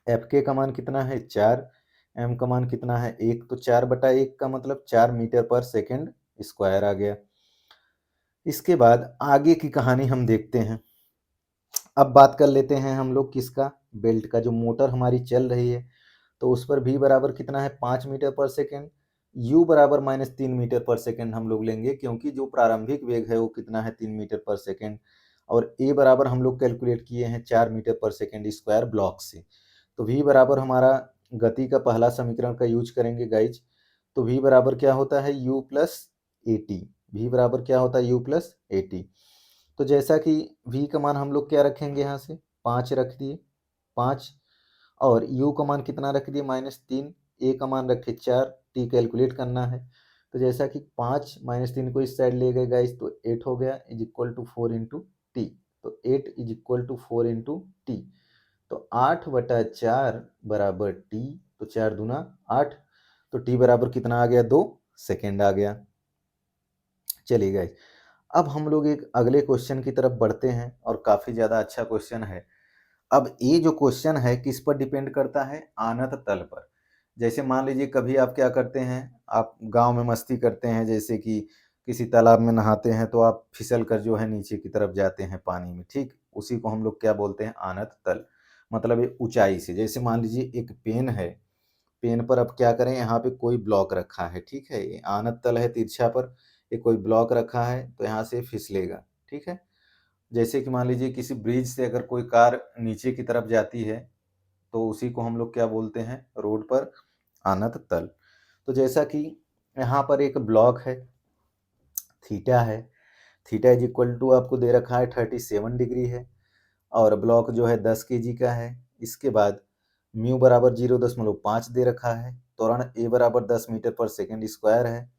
एफ के का मान कितना है, 4। एम का मान कितना है, 1, तो 4/1 का मतलब 4 मीटर पर सेकेंड स्क्वायर आ गया। इसके बाद आगे की कहानी हम देखते हैं। अब बात कर लेते हैं हम लोग किसका, बेल्ट का। जो मोटर हमारी चल रही है तो उस पर v बराबर कितना है, 5 मीटर पर सेकेंड। u बराबर -3 मीटर पर सेकेंड हम लोग लेंगे, क्योंकि जो प्रारंभिक वेग है वो कितना है, 3 मीटर पर सेकेंड। और a बराबर हम लोग कैलकुलेट किए हैं 4 मीटर पर सेकेंड स्क्वायर ब्लॉक से। तो v बराबर हमारा गति का पहला समीकरण का यूज करेंगे गाइज। तो v बराबर क्या होता है, u plus A T. v बराबर क्या होता है, u प्लस ए टी। तो जैसा कि v का मान हम लोग क्या रखेंगे, यहाँ से 5 रख दिए, 5। और u का मान कितना रख दिए, -3। a का मान रखे 4, t कैलकुलेट करना है। तो जैसा कि 5 -3 को इस साइड ले गए गाइस, तो 8 हो गया, is equal to 4 into T. तो 8 is equal to 4 into T. तो 8/4 बराबर टी। तो 4 दूना 8। तो टी बराबर कितना आ गया, 2 सेकेंड आ गया। चलिए गाइस, अब हम लोग एक अगले क्वेश्चन की तरफ बढ़ते हैं, और काफ़ी ज़्यादा अच्छा क्वेश्चन है। अब ये जो क्वेश्चन है किस पर डिपेंड करता है, आनत तल पर। जैसे मान लीजिए कभी आप क्या करते हैं, आप गांव में मस्ती करते हैं, जैसे कि किसी तालाब में नहाते हैं तो आप फिसल कर जो है नीचे की तरफ जाते हैं पानी में, ठीक। उसी को हम लोग क्या बोलते हैं, आनत तल। मतलब ये ऊंचाई से, जैसे मान लीजिए एक पेन है, पेन पर अब क्या करें, यहाँ पे कोई ब्लॉक रखा है, ठीक है, ये आनत तल है तिरछा पर, ये कोई ब्लॉक रखा है तो यहाँ से फिसलेगा, ठीक है। जैसे कि मान लीजिए किसी ब्रिज से अगर कोई कार नीचे की तरफ जाती है तो उसी को हम लोग क्या बोलते हैं, रोड पर आनत तल। तो जैसा कि यहाँ पर एक ब्लॉक है, थीटा है, थीटा इज इक्वल टू आपको दे रखा है 37 डिग्री है, और ब्लॉक जो है 10 केजी का है। इसके बाद म्यू बराबर 0.5 दे रखा है, त्वरण ए बराबर 10 मीटर पर सेकेंड स्क्वायर है।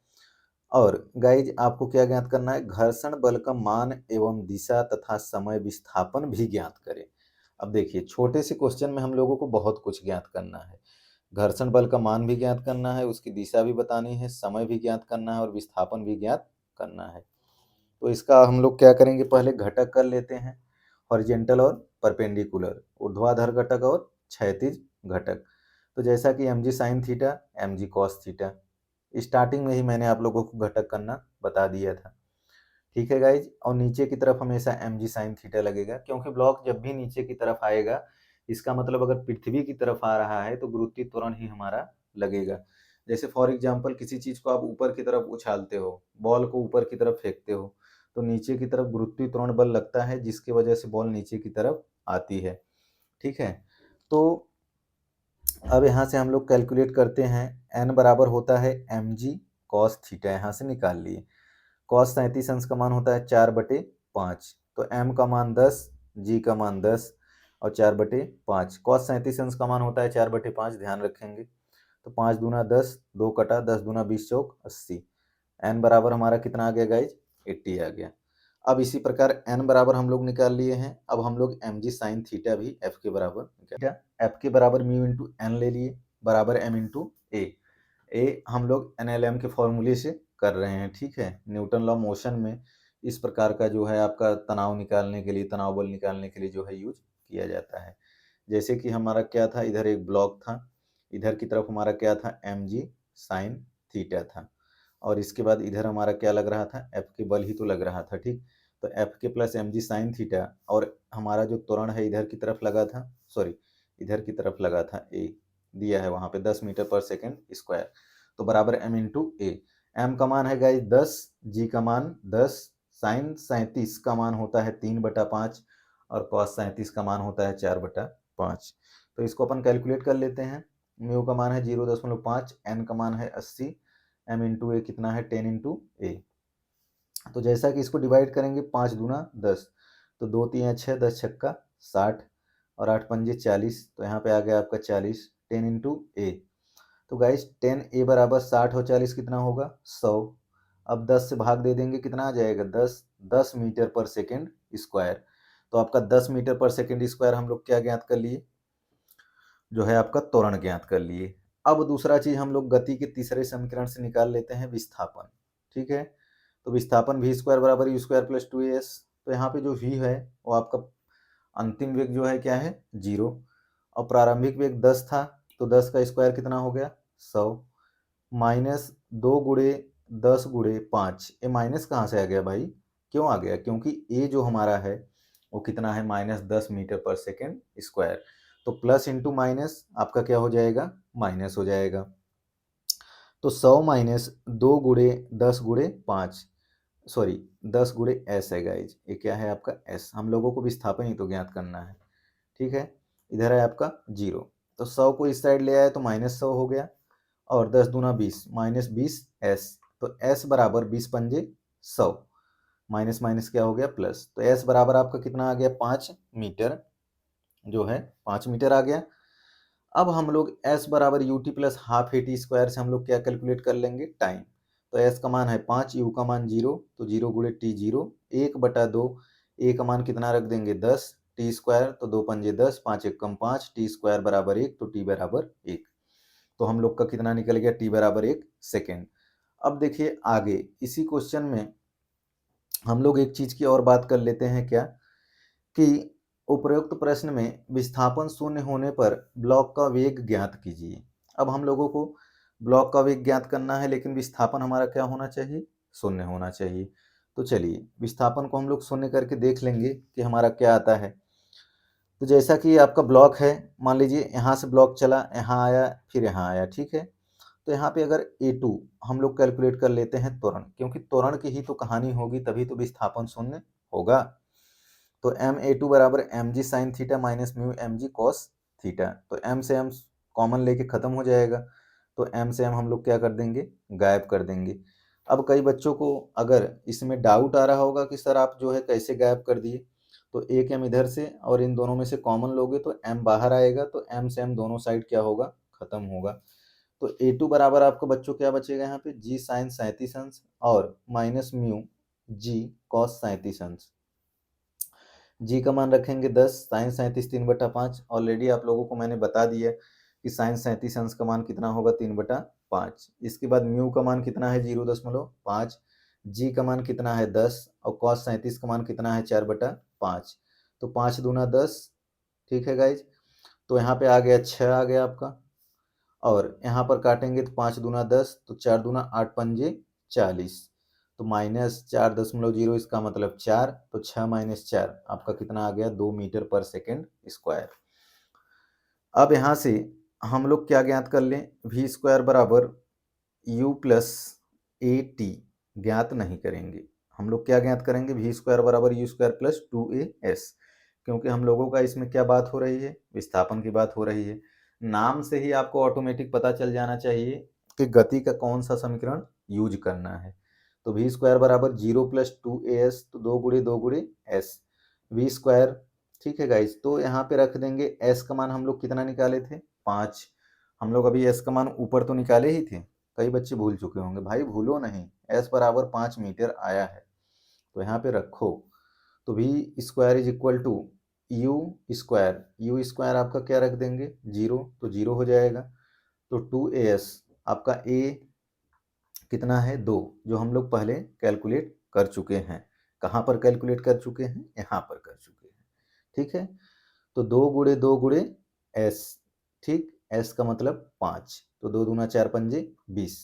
और गाइज आपको क्या ज्ञात करना है, घर्षण बल का मान एवं दिशा तथा समय विस्थापन भी ज्ञात करें। अब देखिए, छोटे से क्वेश्चन में हम लोगों को बहुत कुछ ज्ञात करना है। घर्षण बल का मान भी ज्ञात करना है, उसकी दिशा भी बतानी है, समय भी ज्ञात करना है, और विस्थापन भी ज्ञात करना है। तो इसका हम लोग क्या करेंगे, पहले घटक कर लेते हैं, हॉरिजेंटल और परपेंडिकुलर, ऊर्ध्वाधर घटक और क्षैतिज घटक। तो जैसा कि M G sine theta, M G cos theta, starting में ही मैंने आप लोगों को घटक करना बता दिया था। ठीक है गाइज, और नीचे की तरफ हमेशा एम जी साइन थीटा लगेगा, क्योंकि ब्लॉक जब भी नीचे की तरफ आएगा, इसका मतलब अगर पृथ्वी की तरफ आ रहा है तो गुरुत्वीय त्वरण ही हमारा लगेगा। जैसे फॉर एग्जाम्पल किसी चीज को आप ऊपर की तरफ उछालते हो, बॉल को ऊपर की तरफ फेंकते हो, तो नीचे की तरफ गुरुत्वीय त्वरण बल लगता है, जिसकी वजह से बॉल नीचे की तरफ आती है। ठीक है, तो अब यहाँ से हम लोग कैलकुलेट करते हैं, एन बराबर होता है एम जी कॉस थीटा, यहाँ से निकाल लिए। कॉस 37 अंश का मान होता है 4/5, तो एम का मान 10, जी का मान 10, और 4/5। कॉस 37 अंश का मान होता है 4/5, ध्यान रखेंगे। तो 5 दूना 10, 2 कटा, 10 दूना 20 चौक 80। एन बराबर हमारा कितना आ गया गाइज, 80 आ गया। अब इसी प्रकार एन बराबर हम लोग निकाल लिए हैं। अब हम लोग एम जी साइन थीटा भी एफ के बराबर निकाल, एफ के बराबर म्यू इंटू एन ले लिए, बराबर एम इंटू ए। हम लोग एनएलएम के फॉर्मूले से कर रहे हैं, ठीक है। न्यूटन लॉ मोशन में इस प्रकार का जो है आपका तनाव निकालने के लिए, तनाव बल निकालने के लिए जो है यूज किया जाता है। जैसे कि हमारा क्या था, इधर एक ब्लॉक था, इधर की तरफ हमारा क्या था, mg साइन थीटा था, और इसके बाद इधर हमारा क्या लग रहा था, एफ के बल ही तो लग रहा था। ठीक, तो एफ के प्लस mg साइन थीटा, और हमारा जो त्वरण है इधर की तरफ लगा था, सॉरी इधर की तरफ लगा था, ए दिया है वहाँ पे 10 मीटर पर सेकेंड स्क्वायर, तो बराबर m इंटू ए। एम का मान है गाइस 10, जी का मान 10, साइन 37 का मान होता है 3/5, और कॉस 37 का मान होता है 4/5। तो इसको अपन कैलकुलेट कर लेते हैं। म्यू का मान है 0.5, एन का मान है 80, एम इंटू ए कितना है 10 इंटू ए। तो जैसा कि इसको डिवाइड करेंगे 5 दूना 10, तो 2 3 6, 10 छक्का 60, और 8 पंजे 40, तो यहाँ पे आ गया आपका 40, 10 इंटू ए। तो गाइस 10 ए बराबर 60 और 40 कितना होगा, 100। अब 10 से भाग दे देंगे, कितना आ जाएगा 10, 10 मीटर पर सेकेंड स्क्वायर। तो आपका 10 मीटर पर सेकेंड स्क्वायर हम लोग क्या ज्ञात कर लिए, जो है आपका त्वरण ज्ञात कर लिए। अब दूसरा चीज हम लोग गति के तीसरे समीकरण से निकाल लेते हैं, विस्थापन। ठीक है, तो विस्थापन v स्क्वायर बराबर यू स्क्वायर प्लस 2as। तो यहाँ पे जो v है वो आपका अंतिम वेग जो है क्या है, 0, और प्रारंभिक वेग 10 था, तो 10 का स्क्वायर कितना हो गया, 100, माइनस 2 गुणे 10 गुणे 5। ये माइनस कहाँ से आ गया भाई, क्यों आ गया, क्योंकि ए जो हमारा है वो कितना है, -10 मीटर पर सेकेंड स्क्वायर। तो प्लस इंटू माइनस आपका क्या हो जाएगा, माइनस हो जाएगा। तो 100 माइनस 2 गुणे 10 गुणे 5, सॉरी 10 गुणे एस है गाइज, ये क्या है आपका एस, हम लोगों को विस्थापन ही तो ज्ञात करना है। ठीक है, इधर है आपका 0, तो 100 को इस साइड ले आए तो -100 हो गया, और 10 दूना 20, -20 एस। तो एस बराबर 20 पंजे 100, माइनस माइनस क्या हो गया प्लस, तो एस बराबर आपका कितना आ गया, 5 मीटर, जो है 5 मीटर आ गया। अब हम लोग s बराबर U T plus half A T square से हम लोग क्या कैलकुलेट कर लेंगे, टाइम। तो s का मान है 5, u का मान 0, तो 0 गुणे टी 0, 1/2, a का मान कितना रख देंगे 10, टी स्क्वायर तो 2 पंजे 10, 5 1 कम 5, टी स्क्वायर बराबर 1, तो टी बराबर 1। तो हम लोग का कितना निकल गया, टी बराबर 1 सेकेंड। अब देखिए आगे इसी क्वेश्चन में हम लोग एक चीज की और बात कर लेते हैं, क्या कि उपरोक्त प्रश्न में विस्थापन शून्य होने पर ब्लॉक का वेग ज्ञात कीजिए। अब हम लोगों को ब्लॉक का वेग ज्ञात करना है, लेकिन विस्थापन हमारा क्या होना चाहिए, शून्य होना चाहिए। तो चलिए विस्थापन को हम लोग शून्य करके देख लेंगे कि हमारा क्या आता है। तो जैसा कि आपका ब्लॉक है, मान लीजिए यहाँ से ब्लॉक चला, यहाँ आया, फिर यहाँ आया, ठीक है। तो यहाँ पे अगर A2 हम लोग कैलकुलेट कर लेते हैं त्वरण, क्योंकि त्वरण की ही तो कहानी होगी, तभी तो विस्थापन शून्य होगा। तो एम ए टू बराबर M G sine theta minus mu M G cos theta. तो एम से एम कॉमन लेके खत्म हो जाएगा, तो एम से एम हम लोग क्या कर देंगे, गायब कर देंगे। अब कई बच्चों को अगर इसमें डाउट आ रहा होगा कि सर आप जो है कैसे गायब कर दिए, तो एक एम इधर से और इन दोनों में से कॉमन लोगे तो एम बाहर आएगा, तो एम से एम दोनों साइड क्या होगा, खत्म होगा। तो ए टू बराबर आपको बच्चों क्या बचेगा यहाँ पे, जी साइन 37 अंश और माइनस म्यू जी कॉस 37 अंश। जी का मान रखेंगे 10, साइन 37 3/5। ऑलरेडी आप लोगों को मैंने बता दिया कि साइन 37 अंश का मान कितना होगा, 3/5। इसके बाद म्यू का मान कितना है, 0.5, जी का मान कितना है 10, और कॉस 37 का मान कितना है 4/5। तो 5 दूना 10, ठीक है गाइज। तो यहाँ पे आ गया 6 आ गया आपका, और यहाँ पर काटेंगे तो 5 दूना 10, तो 4 दूना 8 पंजे 40, तो -4.0, इसका मतलब 4, तो 6 माइनस 4 आपका कितना आ गया, 2 मीटर पर सेकेंड स्क्वायर। अब यहाँ से हम लोग क्या ज्ञात कर लें, v स्क्वायर बराबर u प्लस ए टी ज्ञात नहीं करेंगे। हम लोग क्या ज्ञात करेंगे, v स्क्वायर बराबर यू स्क्वायर प्लस 2as, क्योंकि हम लोगों का इसमें क्या बात हो रही है, विस्थापन की बात हो रही है। नाम से ही आपको ऑटोमेटिक पता चल जाना चाहिए कि गति का कौन सा समीकरण यूज करना है। तो v स्क्वायर बराबर 0 प्लस 2as, तो 2 गुणे 2 गुणे s v स्क्वायर, ठीक है गाइज। तो यहाँ पे रख देंगे s का मान हम लोग कितना निकाले थे, 5। हम लोग अभी s का मान ऊपर तो निकाले ही थे, कई बच्चे भूल चुके होंगे, भाई भूलो नहीं, s बराबर 5 मीटर आया है, तो यहाँ पे रखो। तो v square is equal to U square आपका क्या रख देंगे 0, तो 0 हो जाएगा। तो 2as आपका a कितना है 2, जो हम लोग पहले कैलकुलेट कर चुके हैं। कहाँ पर कैलकुलेट कर चुके हैं, यहाँ पर कर चुके हैं, ठीक है। तो 2 गुणे 2 गुणे एस, ठीक, एस का मतलब 5, तो 2 दूना 4 पंजे 20।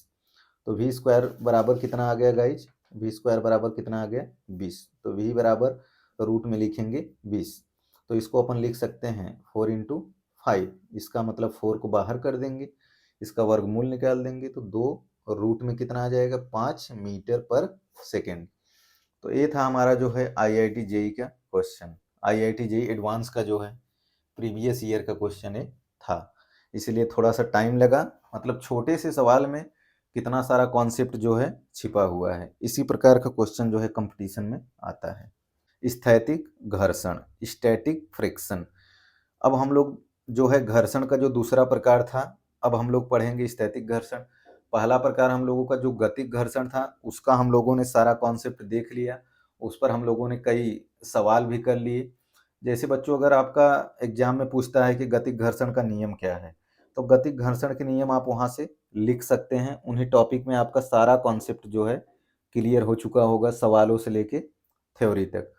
तो वी स्क्वायर बराबर कितना आ गया गाइज, वी स्क्वायर बराबर कितना आ गया 20। तो वी बराबर रूट में लिखेंगे 20, तो इसको अपन लिख सकते हैं 4 इंटू 5, इसका मतलब 4 को बाहर कर देंगे, इसका वर्गमूल निकाल देंगे, तो 2 रूट में कितना आ जाएगा 5 मीटर पर सेकेंड। तो ये था हमारा जो है IIT जेई का क्वेश्चन, IIT जेई एडवांस का जो है प्रीवियस ईयर का क्वेश्चन है था, इसलिए थोड़ा सा टाइम लगा, मतलब छोटे से सवाल में कितना सारा कॉन्सेप्ट जो है छिपा हुआ है। इसी प्रकार का क्वेश्चन जो है कंपटीशन में आता है। स्थैतिक घर्षण, स्टैटिक फ्रिक्शन। अब हम लोग जो है घर्षण का जो दूसरा प्रकार था, अब हम लोग पढ़ेंगे स्थैतिक घर्षण। पहला प्रकार हम लोगों का जो गतिक घर्षण था, उसका हम लोगों ने सारा कॉन्सेप्ट देख लिया, उस पर हम लोगों ने कई सवाल भी कर लिए। जैसे बच्चों अगर आपका एग्जाम में पूछता है कि गतिक घर्षण का नियम क्या है, तो गतिक घर्षण के नियम आप वहाँ से लिख सकते हैं, उन्हीं टॉपिक में आपका सारा कॉन्सेप्ट जो है क्लियर हो चुका होगा, सवालों से लेके थ्योरी तक।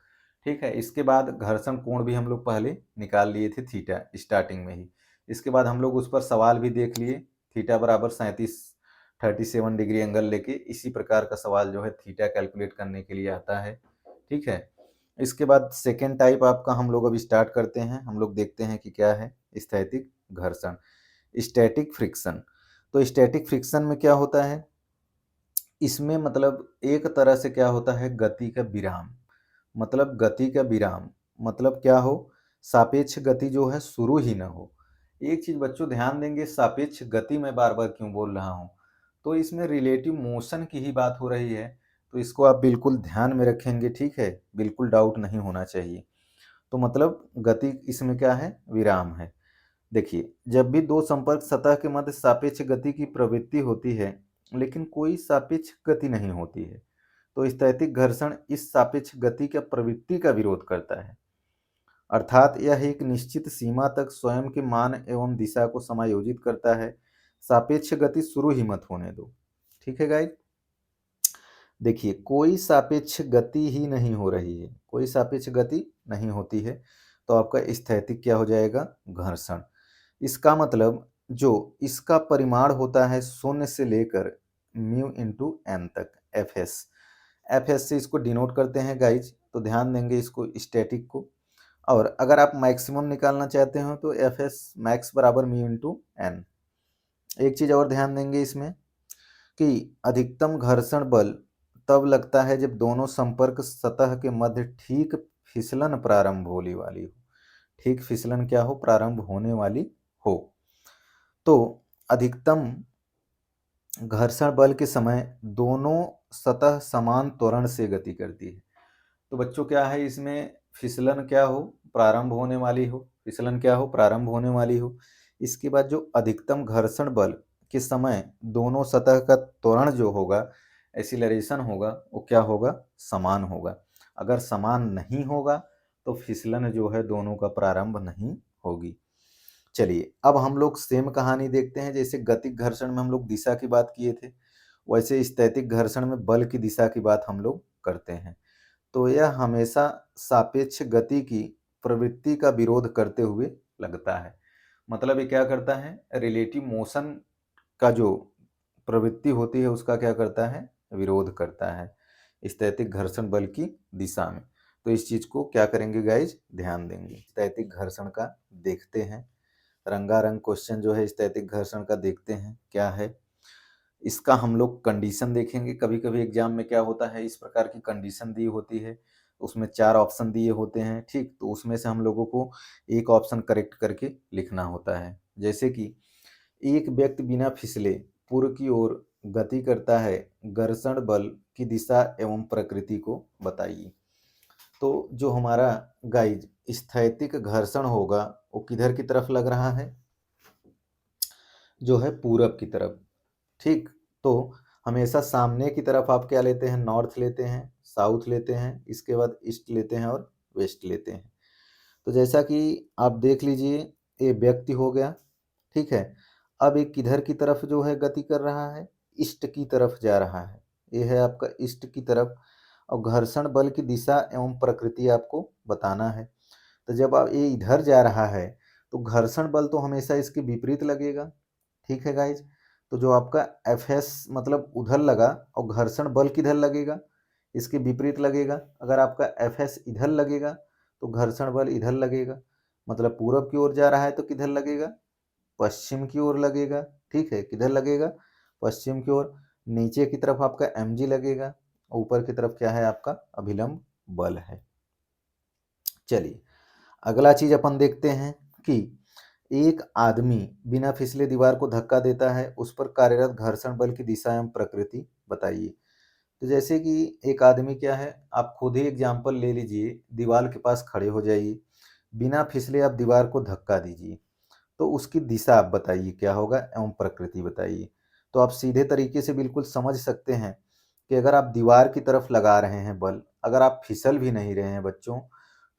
ठीक है, इसके बाद घर्षण कोण भी हम लोग पहले निकाल लिए थे थीटा स्टार्टिंग में ही, इसके बाद हम लोग उस पर सवाल भी देख लिए, थीटा बराबर 37 डिग्री एंगल लेके इसी प्रकार का सवाल जो है थीटा कैलकुलेट करने के लिए आता है। ठीक है, इसके बाद सेकेंड टाइप आपका हम लोग अभी स्टार्ट करते हैं, हम लोग देखते हैं कि क्या है स्थैतिक घर्षण, स्टैटिक फ्रिक्शन। तो स्टैटिक फ्रिक्शन में क्या होता है, इसमें मतलब एक तरह से क्या होता है गति का विराम, मतलब गति का विराम मतलब क्या हो, सापेक्ष गति जो है शुरू ही ना हो। एक चीज बच्चों ध्यान देंगे, सापेक्ष गति में बार बार क्यों बोल रहा हूँ, तो इसमें रिलेटिव मोशन की ही बात हो रही है, तो इसको आप बिल्कुल ध्यान में रखेंगे, ठीक है, बिल्कुल डाउट नहीं होना चाहिए। तो मतलब गति इसमें क्या है, विराम है। देखिए, जब भी दो संपर्क सतह के मध्य सापेक्ष गति की प्रवृत्ति होती है लेकिन कोई सापेक्ष गति नहीं होती है, तो स्थैतिक घर्षण इस सापेक्ष गति का प्रवृत्ति का विरोध करता है, अर्थात यह एक निश्चित सीमा तक स्वयं के मान एवं दिशा को समायोजित करता है, सापेक्ष गति शुरू ही मत होने दो। ठीक है गाइस, देखिए कोई सापेक्ष गति ही नहीं हो रही है, कोई सापेक्ष गति नहीं होती है, तो आपका स्थैतिक क्या हो जाएगा, घर्षण। इसका मतलब जो इसका परिमाण होता है 0 से लेकर म्यू इंटू एन तक, एफ एस से इसको डिनोट करते हैं गाइज, तो ध्यान देंगे इसको स्टैटिक को। और अगर आप मैक्सिमम निकालना चाहते हो तो एफ एस मैक्स बराबर म्यू इंटू एन। एक चीज और ध्यान देंगे इसमें कि अधिकतम घर्षण बल तब लगता है जब दोनों संपर्क सतह के मध्य ठीक फिसलन प्रारंभ होने वाली हो, ठीक फिसलन क्या हो, प्रारंभ होने वाली हो। तो अधिकतम घर्षण बल के समय दोनों सतह समान त्वरण से गति करती है। तो बच्चों क्या है इसमें, फिसलन क्या हो, प्रारंभ होने वाली हो, फिसलन क्या हो, प्रारंभ होने वाली हो। इसके बाद जो अधिकतम घर्षण बल के समय दोनों सतह का त्वरण जो होगा, एक्सीलरेशन होगा, वो क्या होगा, समान होगा। अगर समान नहीं होगा तो फिसलन जो है दोनों का प्रारंभ नहीं होगी। चलिए अब हम लोग सेम कहानी देखते हैं, जैसे गतिक घर्षण में हम लोग दिशा की बात किए थे, वैसे स्थैतिक घर्षण में बल की दिशा की बात हम लोग करते हैं। तो यह हमेशा सापेक्ष गति की प्रवृत्ति का विरोध करते हुए लगता है, मतलब ये क्या करता है, रिलेटिव मोशन का जो प्रवृत्ति होती है उसका क्या करता है, विरोध करता है स्थैतिक घर्षण बल की दिशा में। तो इस चीज को क्या करेंगे गाइज, ध्यान देंगे। स्थैतिक घर्षण का देखते हैं, रंगारंग क्वेश्चन जो है स्थैतिक घर्षण का देखते हैं क्या है। इसका हम लोग कंडीशन देखेंगे, कभी कभी एग्जाम में क्या होता है, इस प्रकार की कंडीशन दी होती है, उसमें 4 ऑप्शन दिए होते हैं, ठीक, तो उसमें से हम लोगों को एक ऑप्शन करेक्ट करके लिखना होता है। जैसे कि एक व्यक्ति बिना फिसले पूर्व की ओर गति करता है, घर्षण बल की दिशा एवं प्रकृति को बताइए। तो जो हमारा गाइज स्थैतिक घर्षण होगा वो किधर की तरफ लग रहा है, जो है पूरब की तरफ, ठीक। तो हमेशा सामने की तरफ आप क्या लेते हैं, नॉर्थ लेते हैं, साउथ लेते हैं, इसके बाद ईस्ट लेते हैं और वेस्ट लेते हैं। तो जैसा कि आप देख लीजिए, ये व्यक्ति हो गया, ठीक है। अब एक किधर की तरफ जो है गति कर रहा है, ईस्ट की तरफ जा रहा है, ये है आपका ईस्ट की तरफ। और घर्षण बल की दिशा एवं प्रकृति आपको बताना है। तो जब आप ये इधर जा रहा है तो घर्षण बल तो हमेशा इसके विपरीत लगेगा। ठीक है गाइज, तो जो आपका एफ एस मतलब उधर लगा और घर्षण बल किधर लगेगा, इसके विपरीत लगेगा। अगर आपका एफ एस इधर लगेगा तो घर्षण बल इधर लगेगा, मतलब पूरब की ओर जा रहा है तो किधर लगेगा, पश्चिम की ओर लगेगा। ठीक है, किधर लगेगा, पश्चिम की ओर। नीचे की तरफ आपका एम जी लगेगा, ऊपर की तरफ क्या है आपका अभिलंब बल है। चलिए अगला चीज अपन देखते हैं कि एक आदमी बिना फिसले दीवार को धक्का देता है, उस पर कार्यरत घर्षण बल की दिशा एवं प्रकृति बताइए। तो जैसे कि एक आदमी क्या है, आप खुद ही एग्जाम्पल ले लीजिए, दीवार के पास खड़े हो जाइए, बिना फिसले आप दीवार को धक्का दीजिए, तो उसकी दिशा आप बताइए क्या होगा एवं प्रकृति बताइए। तो आप सीधे तरीके से बिल्कुल समझ सकते हैं कि अगर आप दीवार की तरफ लगा रहे हैं बल, अगर आप फिसल भी नहीं रहे हैं बच्चों,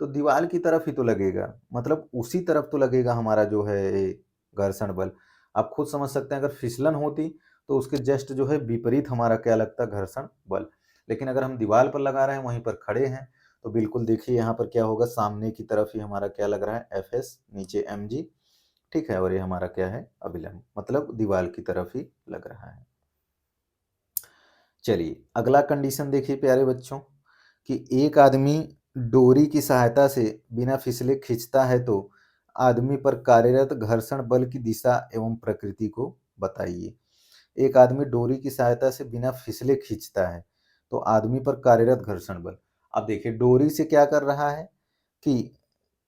तो दीवार की तरफ ही तो लगेगा, मतलब उसी तरफ तो लगेगा हमारा जो है घर्षण बल। आप खुद समझ सकते हैं अगर फिसलन होती तो उसके जस्ट जो है विपरीत हमारा क्या लगता घर्षण बल। लेकिन अगर हम दीवार पर लगा रहे हैं, वहीं पर खड़े हैं, तो बिल्कुल देखिए यहाँ पर क्या होगा, सामने की तरफ ही हमारा क्या लग रहा है एफ एस, नीचे एम जी। ठीक है, और ये हमारा क्या है अभिलंब, मतलब दीवार की तरफ ही लग रहा है। चलिए अगला कंडीशन देखिए प्यारे बच्चों, कि एक आदमी डोरी की सहायता से बिना फिसले खींचता है तो आदमी पर कार्यरत घर्षण बल की दिशा एवं प्रकृति को बताइए। एक आदमी डोरी की सहायता से बिना फिसले खींचता है तो आदमी पर कार्यरत घर्षण बल। अब देखिए डोरी से क्या कर रहा है कि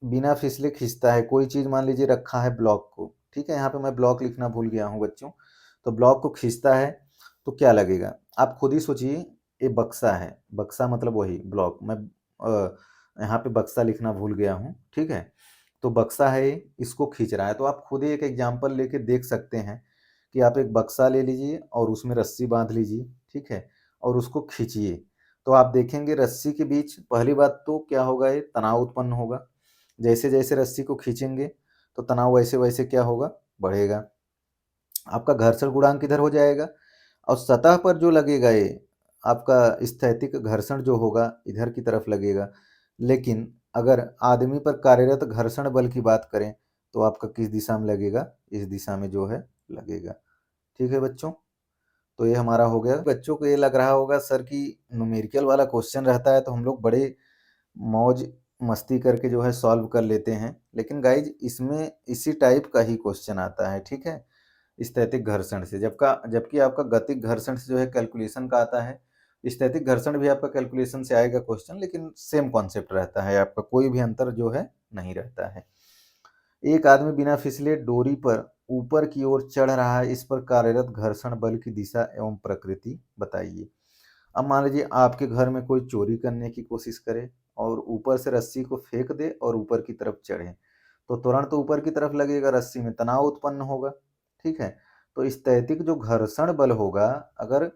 बिना फिसले खींचता है, कोई चीज मान लीजिए रखा है ब्लॉक को, ठीक है, यहाँ पे मैं ब्लॉक लिखना भूल गया हूँ बच्चों, तो ब्लॉक को खींचता है तो क्या लगेगा, आप खुद ही सोचिए। ये बक्सा है, बक्सा मतलब वही ब्लॉक, मैं यहाँ पे बक्सा लिखना भूल गया हूँ। ठीक है, तो बक्सा है, इसको खींच रहा है, तो आप खुद ही एक एग्जाम्पल लेके देख सकते हैं कि आप एक बक्सा ले लीजिए और उसमें रस्सी बांध लीजिए। ठीक है, और उसको खींचिए, तो आप देखेंगे रस्सी के बीच पहली बात तो क्या होगा, ये तनाव उत्पन्न होगा। जैसे जैसे रस्सी को खींचेंगे तो तनाव वैसे वैसे क्या होगा, बढ़ेगा। आपका घर्षण गुणांक किधर हो जाएगा, और सतह पर जो लगेगा ये आपका स्थैतिक घर्षण जो होगा इधर की तरफ लगेगा। लेकिन अगर आदमी पर कार्यरत घर्षण बल की बात करें तो आपका किस दिशा में लगेगा, इस दिशा में जो है लगेगा। ठीक है बच्चों, तो ये हमारा हो गया। बच्चों को ये लग रहा होगा सर कि न्यूमेरिकल वाला क्वेश्चन रहता है तो हम लोग बड़े मौज मस्ती करके जो है सॉल्व कर लेते हैं, लेकिन गाइज इसमें इसी टाइप का ही क्वेश्चन आता है। ठीक है, स्थैतिक घर्षण से, जबकि आपका गतिक घर्षण से जो है कैलकुलेशन का आता है, स्थैतिक घर्षण भी आपका कैलकुलेशन से आएगा क्वेश्चन, लेकिन सेम कॉन्सेप्ट रहता है, आपका कोई भी अंतर जो है नहीं रहता है। एक आदमी बिना फिसले डोरी पर ऊपर की ओर चढ़ रहा है, इस पर कार्यरत घर्षण बल की दिशा एवं प्रकृति बताइए। अब मान लीजिए आपके घर में कोई चोरी करने की कोशिश करे और ऊपर से रस्सी को फेंक दे और ऊपर की तरफ चढ़े, तो तुरंत तो ऊपर की तरफ लगेगा, रस्सी में तनाव उत्पन्न होगा। ठीक है, तो स्थैतिक जो घर्षण बल होगा, अगर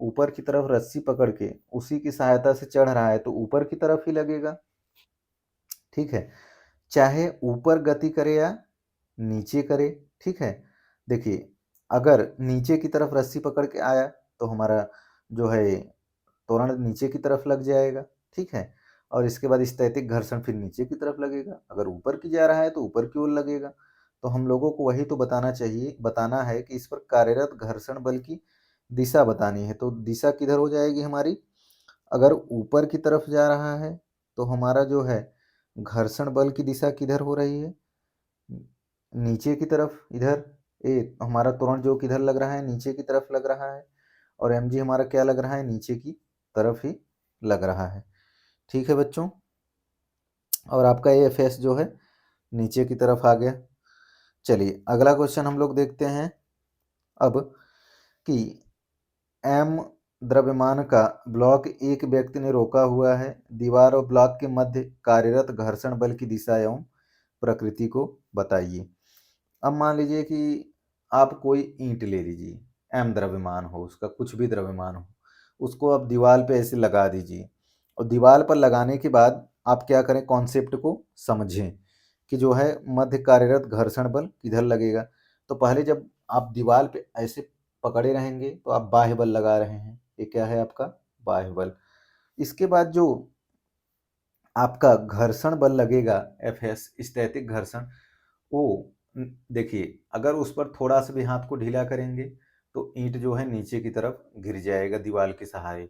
ऊपर की तरफ रस्सी पकड़ के उसी की सहायता से चढ़ रहा है तो ऊपर की तरफ ही लगेगा। ठीक है, चाहे ऊपर गति करे या नीचे करे। ठीक है, देखिए अगर नीचे की तरफ रस्सी पकड़ के आया तो हमारा जो है त्वरण नीचे की तरफ लग जाएगा। ठीक है, और इसके बाद स्थैतिक घर्षण फिर नीचे की तरफ लगेगा, अगर ऊपर की जा रहा है तो ऊपर की ओर लगेगा। तो हम लोगों को वही तो बताना है कि इस पर कार्यरत घर्षण बल की दिशा बतानी है, तो दिशा किधर हो जाएगी हमारी, अगर ऊपर की तरफ जा रहा है तो हमारा जो है घर्षण बल की दिशा किधर हो रही है, नीचे की तरफ, इधर। ए हमारा त्वरण जो किधर लग रहा है, नीचे की तरफ लग रहा है, और एम जी हमारा क्या लग रहा है, नीचे की तरफ ही लग रहा है। ठीक है बच्चों, और आपका ए एफ एस जो है नीचे की तरफ आ गया। चलिए अगला क्वेश्चन हम लोग देखते हैं अब, कि एम द्रव्यमान का ब्लॉक एक व्यक्ति ने रोका हुआ है, दीवार और ब्लॉक के मध्य कार्यरत घर्षण बल की दिशा एवं प्रकृति को बताइए। अब मान लीजिए कि आप कोई ईंट ले लीजिए, एम द्रव्यमान हो उसका, कुछ भी द्रव्यमान हो, उसको आप दीवार पे ऐसे लगा दीजिए, और दीवार पर लगाने के बाद आप क्या करें, कॉन्सेप्ट को समझें कि जो है मध्य कार्यरत घर्षण बल किधर लगेगा। तो पहले जब आप दीवार पे ऐसे पकड़े रहेंगे तो आप बाह्य बल लगा रहे हैं, ये क्या है आपका बाह्य बल। इसके बाद जो आपका घर्षण बल लगेगा Fs, स्थैतिक घर्षण, वो देखिए अगर उस पर थोड़ा सा भी हाथ को ढीला करेंगे तो ईंट जो है नीचे की तरफ गिर जाएगा दीवार के सहारे।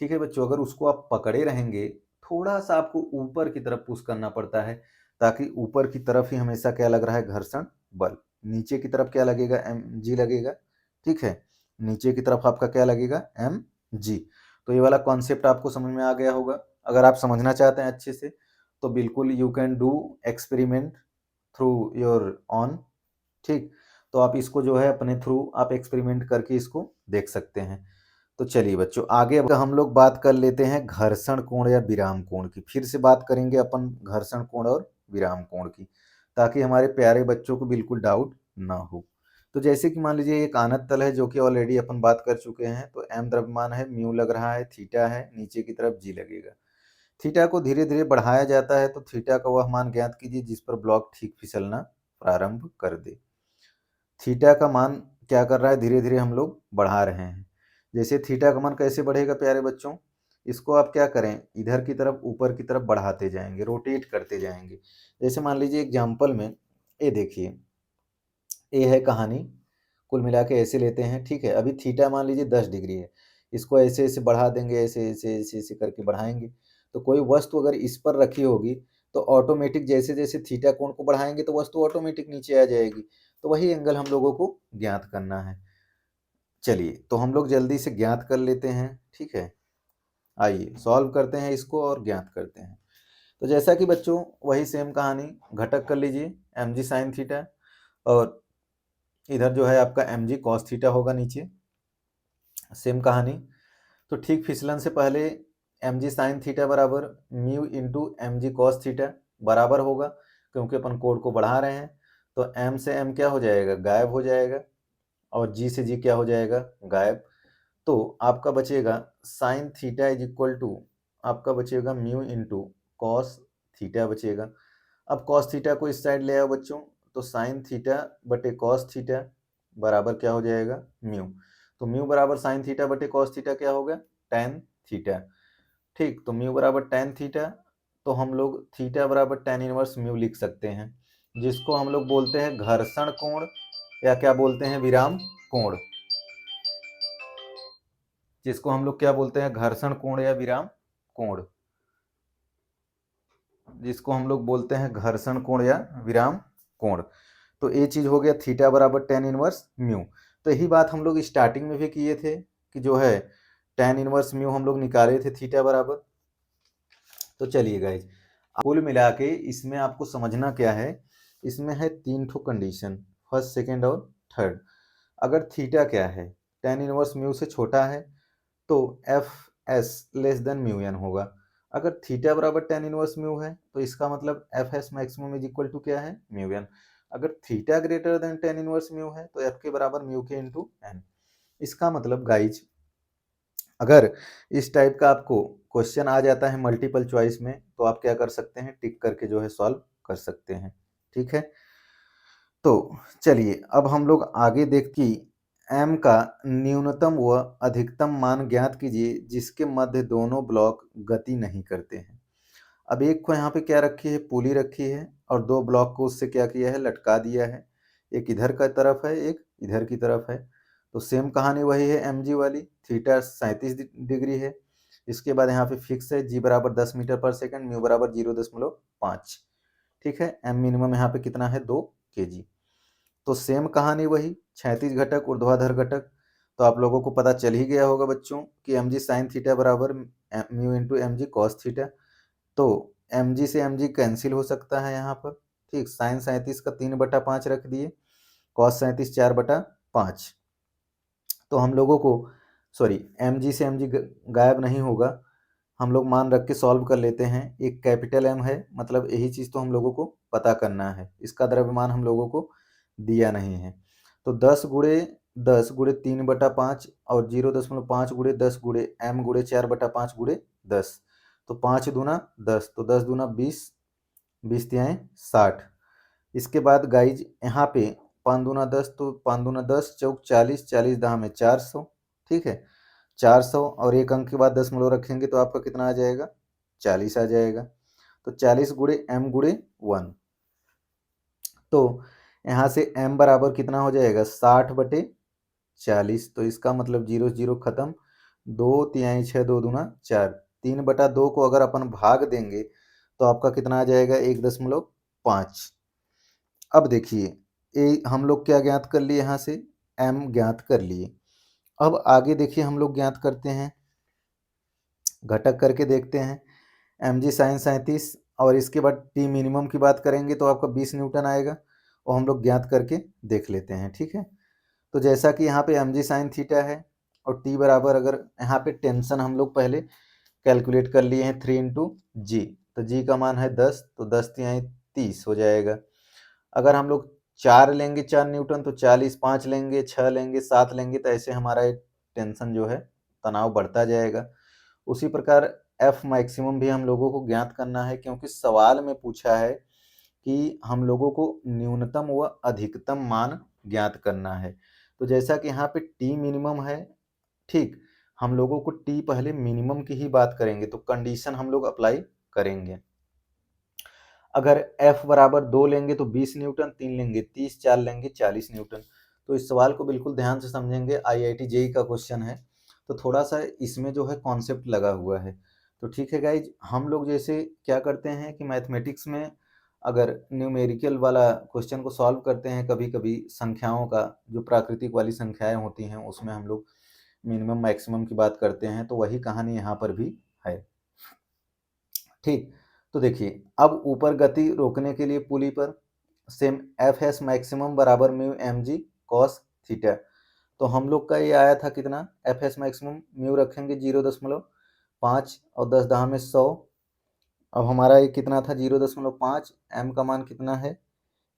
ठीक है बच्चों, अगर उसको आप पकड़े रहेंगे, थोड़ा सा आपको ऊपर की तरफ पुश करना पड़ता है, ताकि ऊपर की तरफ ही हमेशा क्या लग रहा है, घर्षण बल। नीचे की तरफ क्या लगेगा, mg लगेगा। ठीक है, नीचे की तरफ आपका क्या लगेगा, mg। तो ये वाला कॉन्सेप्ट आपको समझ में आ गया होगा। अगर आप समझना चाहते हैं अच्छे से तो बिल्कुल you can do experiment through your on. ठीक, तो आप इसको जो है अपने थ्रू आप एक्सपेरिमेंट करके इसको देख सकते हैं। तो चलिए बच्चों, आगे अब हम लोग बात कर लेते हैं घर्षण कोण या विराम कोण की। फिर से बात करेंगे अपन घर्षण कोण और विराम कोण की, ताकि हमारे प्यारे बच्चों को बिल्कुल डाउट ना हो। तो जैसे कि मान लीजिए एक आनत तल है, जो कि ऑलरेडी अपन बात कर चुके हैं। तो m द्रव्यमान है, म्यू लग रहा है, थीटा है, नीचे की तरफ g लगेगा। थीटा को धीरे धीरे बढ़ाया जाता है, तो थीटा का वह मान ज्ञात कीजिए जिस पर ब्लॉक ठीक फिसलना प्रारंभ कर दे। थीटा का मान क्या कर रहा है, धीरे धीरे हम लोग बढ़ा रहे हैं। जैसे थीटा का मान कैसे बढ़ेगा प्यारे बच्चों, इसको आप क्या करें, इधर की तरफ ऊपर की तरफ बढ़ाते जाएंगे, रोटेट करते जाएंगे। जैसे मान लीजिए एग्जाम्पल में ये देखिए, ये है कहानी, कुल मिला के ऐसे लेते हैं। ठीक है, अभी थीटा मान लीजिए 10 डिग्री है, इसको ऐसे ऐसे बढ़ा देंगे, ऐसे ऐसे ऐसे ऐसे करके बढ़ाएंगे। तो कोई वस्तु अगर इस पर रखी होगी तो ऑटोमेटिक जैसे जैसे थीटा कोण को बढ़ाएंगे तो वस्तु ऑटोमेटिक नीचे आ जाएगी। तो वही एंगल हम लोगों को ज्ञात करना है। चलिए तो हम लोग जल्दी से ज्ञात कर लेते हैं। ठीक है, आइए सॉल्व करते हैं इसको और ज्ञात करते हैं। तो जैसा कि बच्चों वही सेम कहानी, घटक कर लीजिए mg sin थीटा, और इधर जो है आपका mg cos थीटा होगा नीचे, सेम कहानी। तो ठीक फिसलन से पहले mg sin थीटा बराबर mu into mg cos theta बराबर होगा, क्योंकि अपन कोण को बढ़ा रहे हैं। तो m से m क्या हो जाएगा, गायब हो जाएगा, और g से g क्या हो जाएगा, गायब। तो आपका बचेगा sine theta is equal to, आपका बचेगा म्यू इंटू कॉस थीटा बचेगा। अब कॉस थीटा को इस साइड ले आओ बच्चों, तो साइन थीटा बटे कॉस थीटा बराबर क्या हो जाएगा, म्यू। तो म्यू बराबर साइन थीटा बटे कॉस थीटा क्या होगा, टेन थीटा। ठीक, तो म्यू बराबर टेन थीटा, तो हम लोग थीटा बराबर टेन इनवर्स म्यू लिख सकते हैं, जिसको हम लोग बोलते हैं घर्षण कोण, या क्या बोलते हैं, विराम कोण। जिसको हम लोग क्या बोलते हैं, घर्षण कोण या विराम कोण, जिसको हम लोग बोलते हैं घर्षण कोण या विराम कोण। तो ये चीज हो गया थीटा बराबर टेन इनवर्स म्यू। तो यही बात हम लोग स्टार्टिंग में भी किए थे कि जो है टेन इनवर्स म्यू हम लोग निकाले थे थीटा बराबर। तो चलिए गाइज, कुल मिला के इसमें आपको समझना क्या है, इसमें है तीन ठो कंडीशन, फर्स्ट सेकेंड और थर्ड। अगर थीटा क्या है, टेन इनवर्स म्यू से छोटा है, तो F S less than mu N होगा। अगर थीटा बराबर टेन इनवर्स म्यू है तो इसका मतलब F S maximum is equal to क्या है, म्यू एन। अगर theta greater than tan inverse mu है तो एफ के बराबर म्यू के इंटू एन। इसका मतलब गाइज, अगर इस टाइप का आपको क्वेश्चन आ जाता है मल्टीपल चॉइस में, तो आप क्या कर सकते हैं, टिक करके जो है सॉल्व कर सकते हैं। ठीक है, तो चलिए अब हम लोग आगे देख कि m का न्यूनतम व अधिकतम मान ज्ञात कीजिए जिसके मध्य दोनों ब्लॉक गति नहीं करते हैं। अब एक को यहाँ पे क्या रखी है, पुली रखी है, और दो ब्लॉक को उससे क्या किया है, लटका दिया है। एक इधर का तरफ है, एक इधर की तरफ है। तो सेम कहानी वही है mg वाली, थीटा 37 डिग्री है। इसके बाद यहाँ पे फिक्स है g बराबर 10 मीटर पर सेकंड, म्यू बराबर 0.5। ठीक है, m मिनिमम यहाँ पे कितना है, 2 kg। तो सेम कहानी वही, क्षैतिज घटक ऊर्ध्वाधर घटक। तो आप लोगों को पता चल ही गया होगा बच्चों कि mg साइन थीटा बराबर mu into mg cos theta. तो mg से mg कैंसिल हो सकता है यहाँ पर। ठीक, साइन 37 का 3/5 रख दिए, कॉस 37 4/5। तो हम लोगों को सॉरी, mg से mg गायब नहीं होगा, हम लोग मान रख के सॉल्व कर लेते हैं। एक कैपिटल M है, मतलब यही चीज़ तो हम लोगों को पता करना है, इसका द्रव्यमान हम लोगों को दिया नहीं है। तो 10 × 10 × 3/5 और 0.5 × 10 × m × 4/5 × 10। तो 5 दूना 10, तो 10 दूना 20, 20 तियाएँ 60। इसके बाद गाइज यहाँ पे 5 दूना 10, तो 5 दूना 10 चौक 40, 40 दहा में 400। ठीक है, 400 और एक अंक के बाद दशमलव रखेंगे तो आपका कितना आ जाएगा, 40 आ जाएगा। तो 40 गुणे m गुणे 1, तो यहाँ से m बराबर कितना हो जाएगा 60/40। तो इसका मतलब 0 0 खत्म, 2 6 2 दूना 4, 3/2 को अगर अपन भाग देंगे तो आपका कितना आ जाएगा 1.5। अब देखिए हम लोग क्या ज्ञात कर लिए, यहाँ से m ज्ञात कर लिए। अब आगे देखिए हम लोग ज्ञात करते हैं, घटक करके देखते हैं, mg sin 37 और इसके बाद टी मिनिमम की बात करेंगे तो आपका 20 न्यूटन आएगा, और हम लोग ज्ञात करके देख लेते हैं। ठीक है, तो जैसा कि यहाँ पे mg sin थीटा है और टी बराबर, अगर यहाँ पे टेंशन हम लोग पहले कैलकुलेट कर लिए हैं 3 इंटू जी, तो जी का मान है 10, तो 10 तिहाई 30 हो जाएगा। अगर हम लोग 4 लेंगे 4 न्यूटन तो 40, 5 लेंगे 6 लेंगे 7 लेंगे, तो ऐसे हमारा टेंशन जो है तनाव बढ़ता जाएगा। उसी प्रकार एफ मैक्सिमम भी हम लोगों को ज्ञात करना है, क्योंकि सवाल में पूछा है कि हम लोगों को न्यूनतम व अधिकतम मान ज्ञात करना है। तो जैसा कि यहाँ पे टी मिनिमम है, ठीक, हम लोगों को टी पहले मिनिमम की ही बात करेंगे, तो कंडीशन हम लोग अप्लाई करेंगे। अगर एफ बराबर 2 लेंगे तो 20 न्यूटन, 3 लेंगे 30, 4 लेंगे 40 न्यूटन। तो इस सवाल को बिल्कुल ध्यान से समझेंगे, IIT जेई का क्वेश्चन है, तो थोड़ा सा इसमें जो है कॉन्सेप्ट लगा हुआ है। तो ठीक है गाइज, हम लोग जैसे क्या करते हैं कि मैथमेटिक्स में अगर न्यूमेरिकल वाला क्वेश्चन को सॉल्व करते हैं, कभी कभी संख्याओं का, जो प्राकृतिक वाली संख्याएं होती हैं उसमें हम लोग मिनिमम मैक्सिमम की बात करते हैं, तो वही कहानी यहाँ पर भी है। ठीक, तो देखिए अब ऊपर गति रोकने के लिए पुली पर सेम एफ एस मैक्सिमम बराबर mu M G cos theta, तो हम लोग का ये आया था कितना, एफ एस मैक्सिमम म्यू रखेंगे 0.5 और 10 दहा में 100। अब हमारा ये कितना था 0.5, एम का मान कितना है,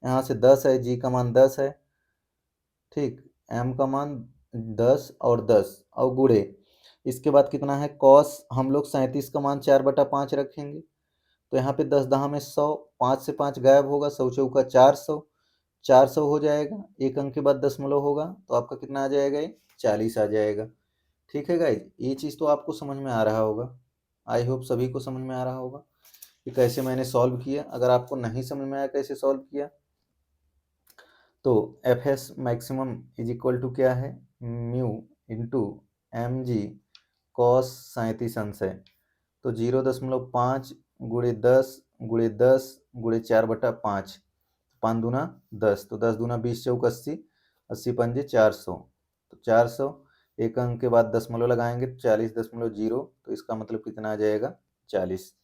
यहाँ से 10 है, जी का मान 10 है, ठीक, एम का मान 10 और 10 और गुणे, इसके बाद कितना है कॉस, हम लोग 37 का मान 4/5 रखेंगे, तो यहाँ पे 10 दहा में 100, 5 से 5 गायब होगा, 100 चौका 400, 400 हो जाएगा, एक अंक के बाद दशमलव होगा, तो आपका कितना आ जाएगा, ये 40 आ जाएगा। ठीक है गाइज, ये चीज़ तो आपको समझ में आ रहा होगा, आई होप सभी को समझ में आ रहा होगा कि कैसे मैंने सॉल्व किया। अगर आपको नहीं समझ में आया कैसे सॉल्व किया, तो F S maximum is equal to क्या है, mu into M G cos 37 अंश है, तो 0.5 गुणे 10 गुणे 10 गुणे 4/5, 5 दूना 10, तो 10 दूना 20 चौक 80, 80 पंजे 400, तो 400, एक अंक के बाद दशमलव लगाएंगे तो 40.0, तो इसका मतलब कितना आ जाएगा 40।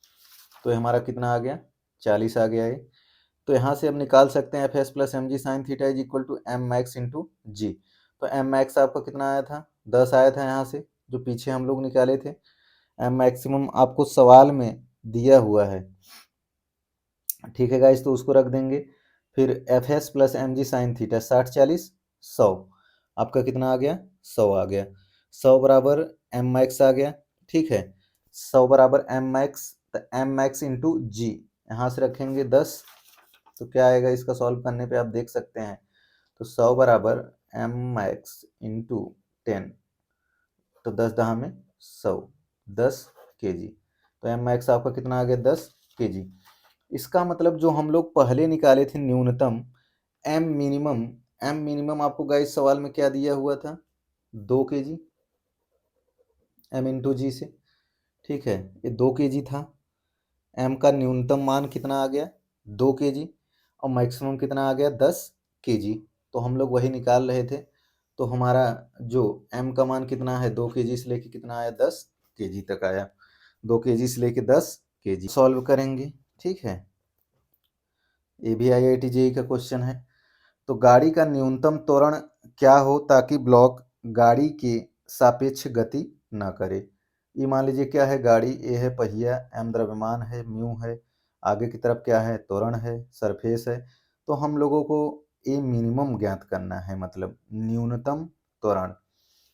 तो हमारा कितना आ गया 40 आ गया है। तो यहाँ से हम निकाल सकते हैं F S plus M G sine theta is equal to M max into G. तो एम मैक्स आपका कितना आया था 10 आया था यहाँ से, जो पीछे हम लोग निकाले थे। एम मैक्सिमम आपको सवाल में दिया हुआ है, ठीक है गाइस, तो उसको रख देंगे। फिर F S plus M G sine theta 60 40 100, आपका कितना आ गया 100 आ गया, 100 बराबर एम मैक्स आ गया। ठीक है, 100 बराबर एम मैक्स, तो एम मैक्स इंटू जी, यहाँ से रखेंगे 10, तो क्या आएगा इसका सॉल्व करने पे आप देख सकते हैं, तो 100 बराबर एम मैक्स इंटू 10, तो 10 दहा में 100, 10 kg, तो एम मैक्स आपका कितना आ गया 10 kg। इसका मतलब जो हम लोग पहले निकाले थे न्यूनतम, एम मिनिमम, एम मिनिमम आपको गाइस सवाल में क्या दिया हुआ था 2 kg, एम इंटू जी से, ठीक है, ये 2 kg था। एम का न्यूनतम मान कितना आ गया 2 kg, और मैक्सिमम कितना आ गया 10 kg, तो हम लोग वही निकाल रहे थे। तो हमारा जो m का मान कितना है 2 kg से लेके कितना आया 10 kg तक आया, 2 kg से लेके 10 kg सॉल्व करेंगे। ठीक है, ये भी IIT जेई का क्वेश्चन है। तो गाड़ी का न्यूनतम त्वरण क्या हो ताकि ब्लॉक गाड़ी के सापेक्ष गति न करे। ये मान लीजिए क्या है, गाड़ी ए है पहिया, एम द्रव्यमान है, म्यू है, आगे की तरफ क्या है त्वरण है, सरफेस है। तो हम लोगों को ए मिनिमम ज्ञात करना है, मतलब न्यूनतम त्वरण,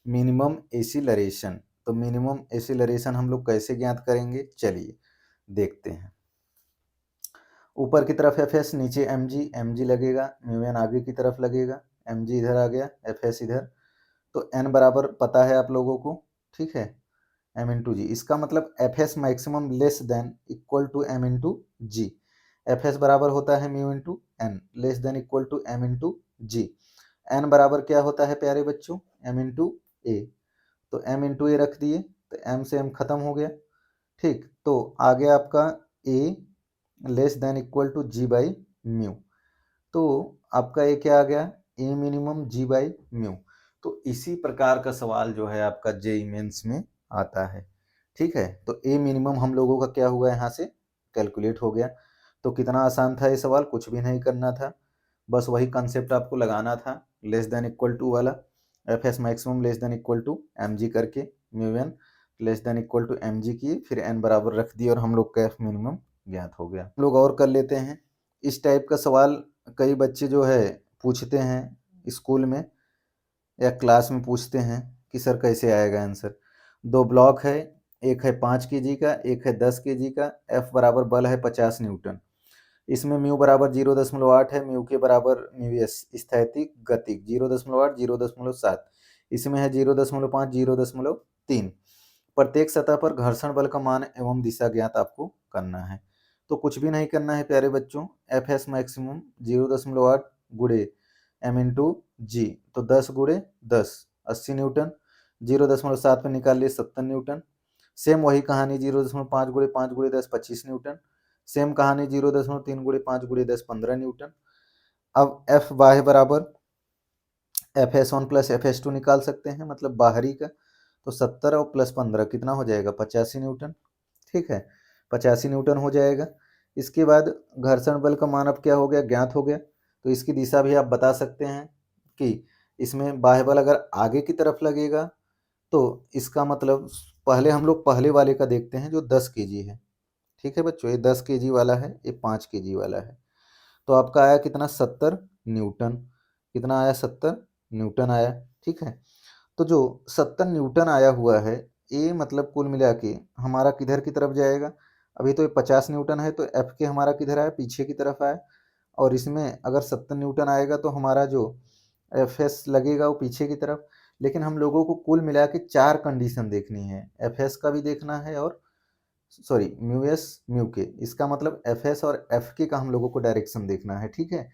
मिनिमम एसिलरेशन। तो मिनिमम एसिलरेशन हम लोग कैसे ज्ञात करेंगे, चलिए देखते हैं। ऊपर की तरफ एफ एस, नीचे एम जी लगेगा, म्यू एन आगे की तरफ लगेगा, एम जी इधर आ गया, एफ एस इधर, तो एन बराबर पता है आप लोगों को, ठीक है, एम इंटू जी। इसका मतलब F S maximum less than equal to M into G. F S बराबर होता है mu into N less than equal to M into G. N बराबर क्या होता है प्यारे बच्चों, एम इंटू ए। तो एम इंटू ए रख दिए तो एम से एम खत्म हो गया। ठीक, तो आ गया आपका A less than equal to G by mu. तो आपका ये क्या आ गया, A minimum G by mu. तो इसी प्रकार का सवाल जो है आपका जेईई मेंस में आता है। ठीक है, तो ए मिनिमम हम लोगों का क्या हुआ यहाँ से कैलकुलेट हो गया। तो कितना आसान था ये सवाल, कुछ भी नहीं करना था, बस वही कंसेप्ट आपको लगाना था, लेस देन इक्वल टू वाला, F S maximum less than equal to M G करके mu N less than equal to M G किए, फिर एन बराबर रख दिए और हम लोग का एफ मिनिमम ज्ञात हो गया। हम लोग और कर लेते हैं इस टाइप का सवाल। कई बच्चे जो है पूछते हैं स्कूल में या क्लास में पूछते हैं कि सर कैसे आएगा आंसर। दो ब्लॉक है, एक है 5 kg का, एक है 10 kg का। एफ बराबर बल है 50 न्यूटन। इसमें म्यू बराबर 0.8 है, म्यू के बराबर म्यू एस स्थैतिक गतिक 0.8 0.7। इसमें है 0.5 0.3। प्रत्येक सतह पर घर्षण बल का मान एवं दिशा ज्ञात आपको करना है। तो कुछ भी नहीं करना है प्यारे बच्चों, एफ एस मैक्सिमम 0.8 गुड़े एम इंटू जी, तो 10 गुड़े 10 80 न्यूटन। 0.7 पे निकाल लिए 70 न्यूटन। सेम वही कहानी 0.5 गुड़े 5 गुड़े 10 25 न्यूटन। सेम कहानी 0.3 गुड़े 5 गुड़े 10 15 न्यूटन। अब एफ बाह्य बराबर F S one plus F S two निकाल सकते हैं, मतलब बाहरी का। तो 70 और प्लस 15 कितना हो जाएगा, 85 न्यूटन। ठीक है, 85 न्यूटन हो जाएगा। इसके बाद घर्षण बल का मान अब क्या हो गया, ज्ञात हो गया। तो इसकी दिशा भी आप बता सकते हैं कि इसमें बाह्य बल अगर आगे की तरफ लगेगा तो इसका मतलब पहले हम लोग पहले वाले का देखते हैं जो 10 kg है। ठीक है बच्चों, ये 10 kg वाला है, ये 5 kg वाला है। तो आपका आया कितना, 70 न्यूटन। कितना आया, 70 न्यूटन आया। ठीक है, तो जो 70 न्यूटन आया हुआ है, ये मतलब कुल मिला के हमारा किधर की तरफ जाएगा। अभी तो ये 50 न्यूटन है, तो एफ के हमारा किधर आया, पीछे की तरफ आया। और इसमें अगर 70 न्यूटन आएगा तो हमारा जो एफ एस लगेगा वो पीछे की तरफ। लेकिन हम लोगों को कुल मिला के 4 कंडीशन देखनी है, एफ एस का भी देखना है और सॉरी म्यू एस म्यू के, इसका मतलब एफ एस और एफ के का हम लोगों को डायरेक्शन देखना है। ठीक है,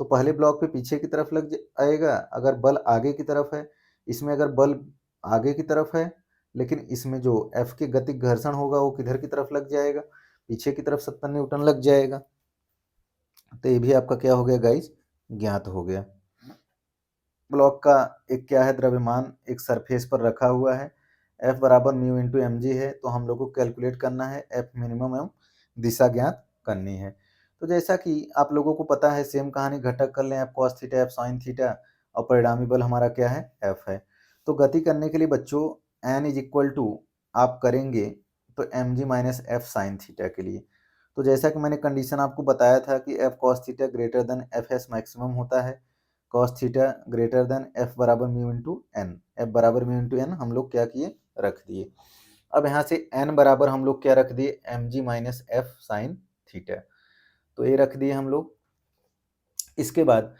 तो पहले ब्लॉक पे पीछे की तरफ लग आएगा अगर बल आगे की तरफ है। इसमें अगर बल आगे की तरफ है, लेकिन इसमें जो एफ के गतिक घर्षण होगा वो किधर की तरफ लग जाएगा, पीछे की तरफ 70 न्यूटन लग जाएगा। तो ये भी आपका क्या हो गया गाइज, ज्ञात हो गया। ब्लॉक का एक क्या है, द्रव्यमान एक सरफेस पर रखा हुआ है, एफ बराबर म्यू इंटू एम जी है। तो हम लोग को कैलकुलेट करना है एफ मिनिमम एवं दिशा ज्ञात करनी है। तो जैसा कि आप लोगों को पता है, सेम कहानी घटक कर लें, F cos theta F sine theta, और परिणामी बल हमारा क्या है, एफ है। तो गति करने के लिए बच्चों एन इज इक्वल टू आप करेंगे तो M G minus F sine theta के लिए। तो जैसा कि मैंने कंडीशन आपको बताया था कि F cos theta greater then F S maximum होता है, cos theta greater then F बराबर म्यू इंटू एन। एफ बराबर म्यू इंटू एन हम लोग क्या किए, रख दिए। अब यहाँ से एन बराबर हम लोग क्या रख दिए, M G minus F sine theta. तो ये रख दिए हम लोग। इसके बाद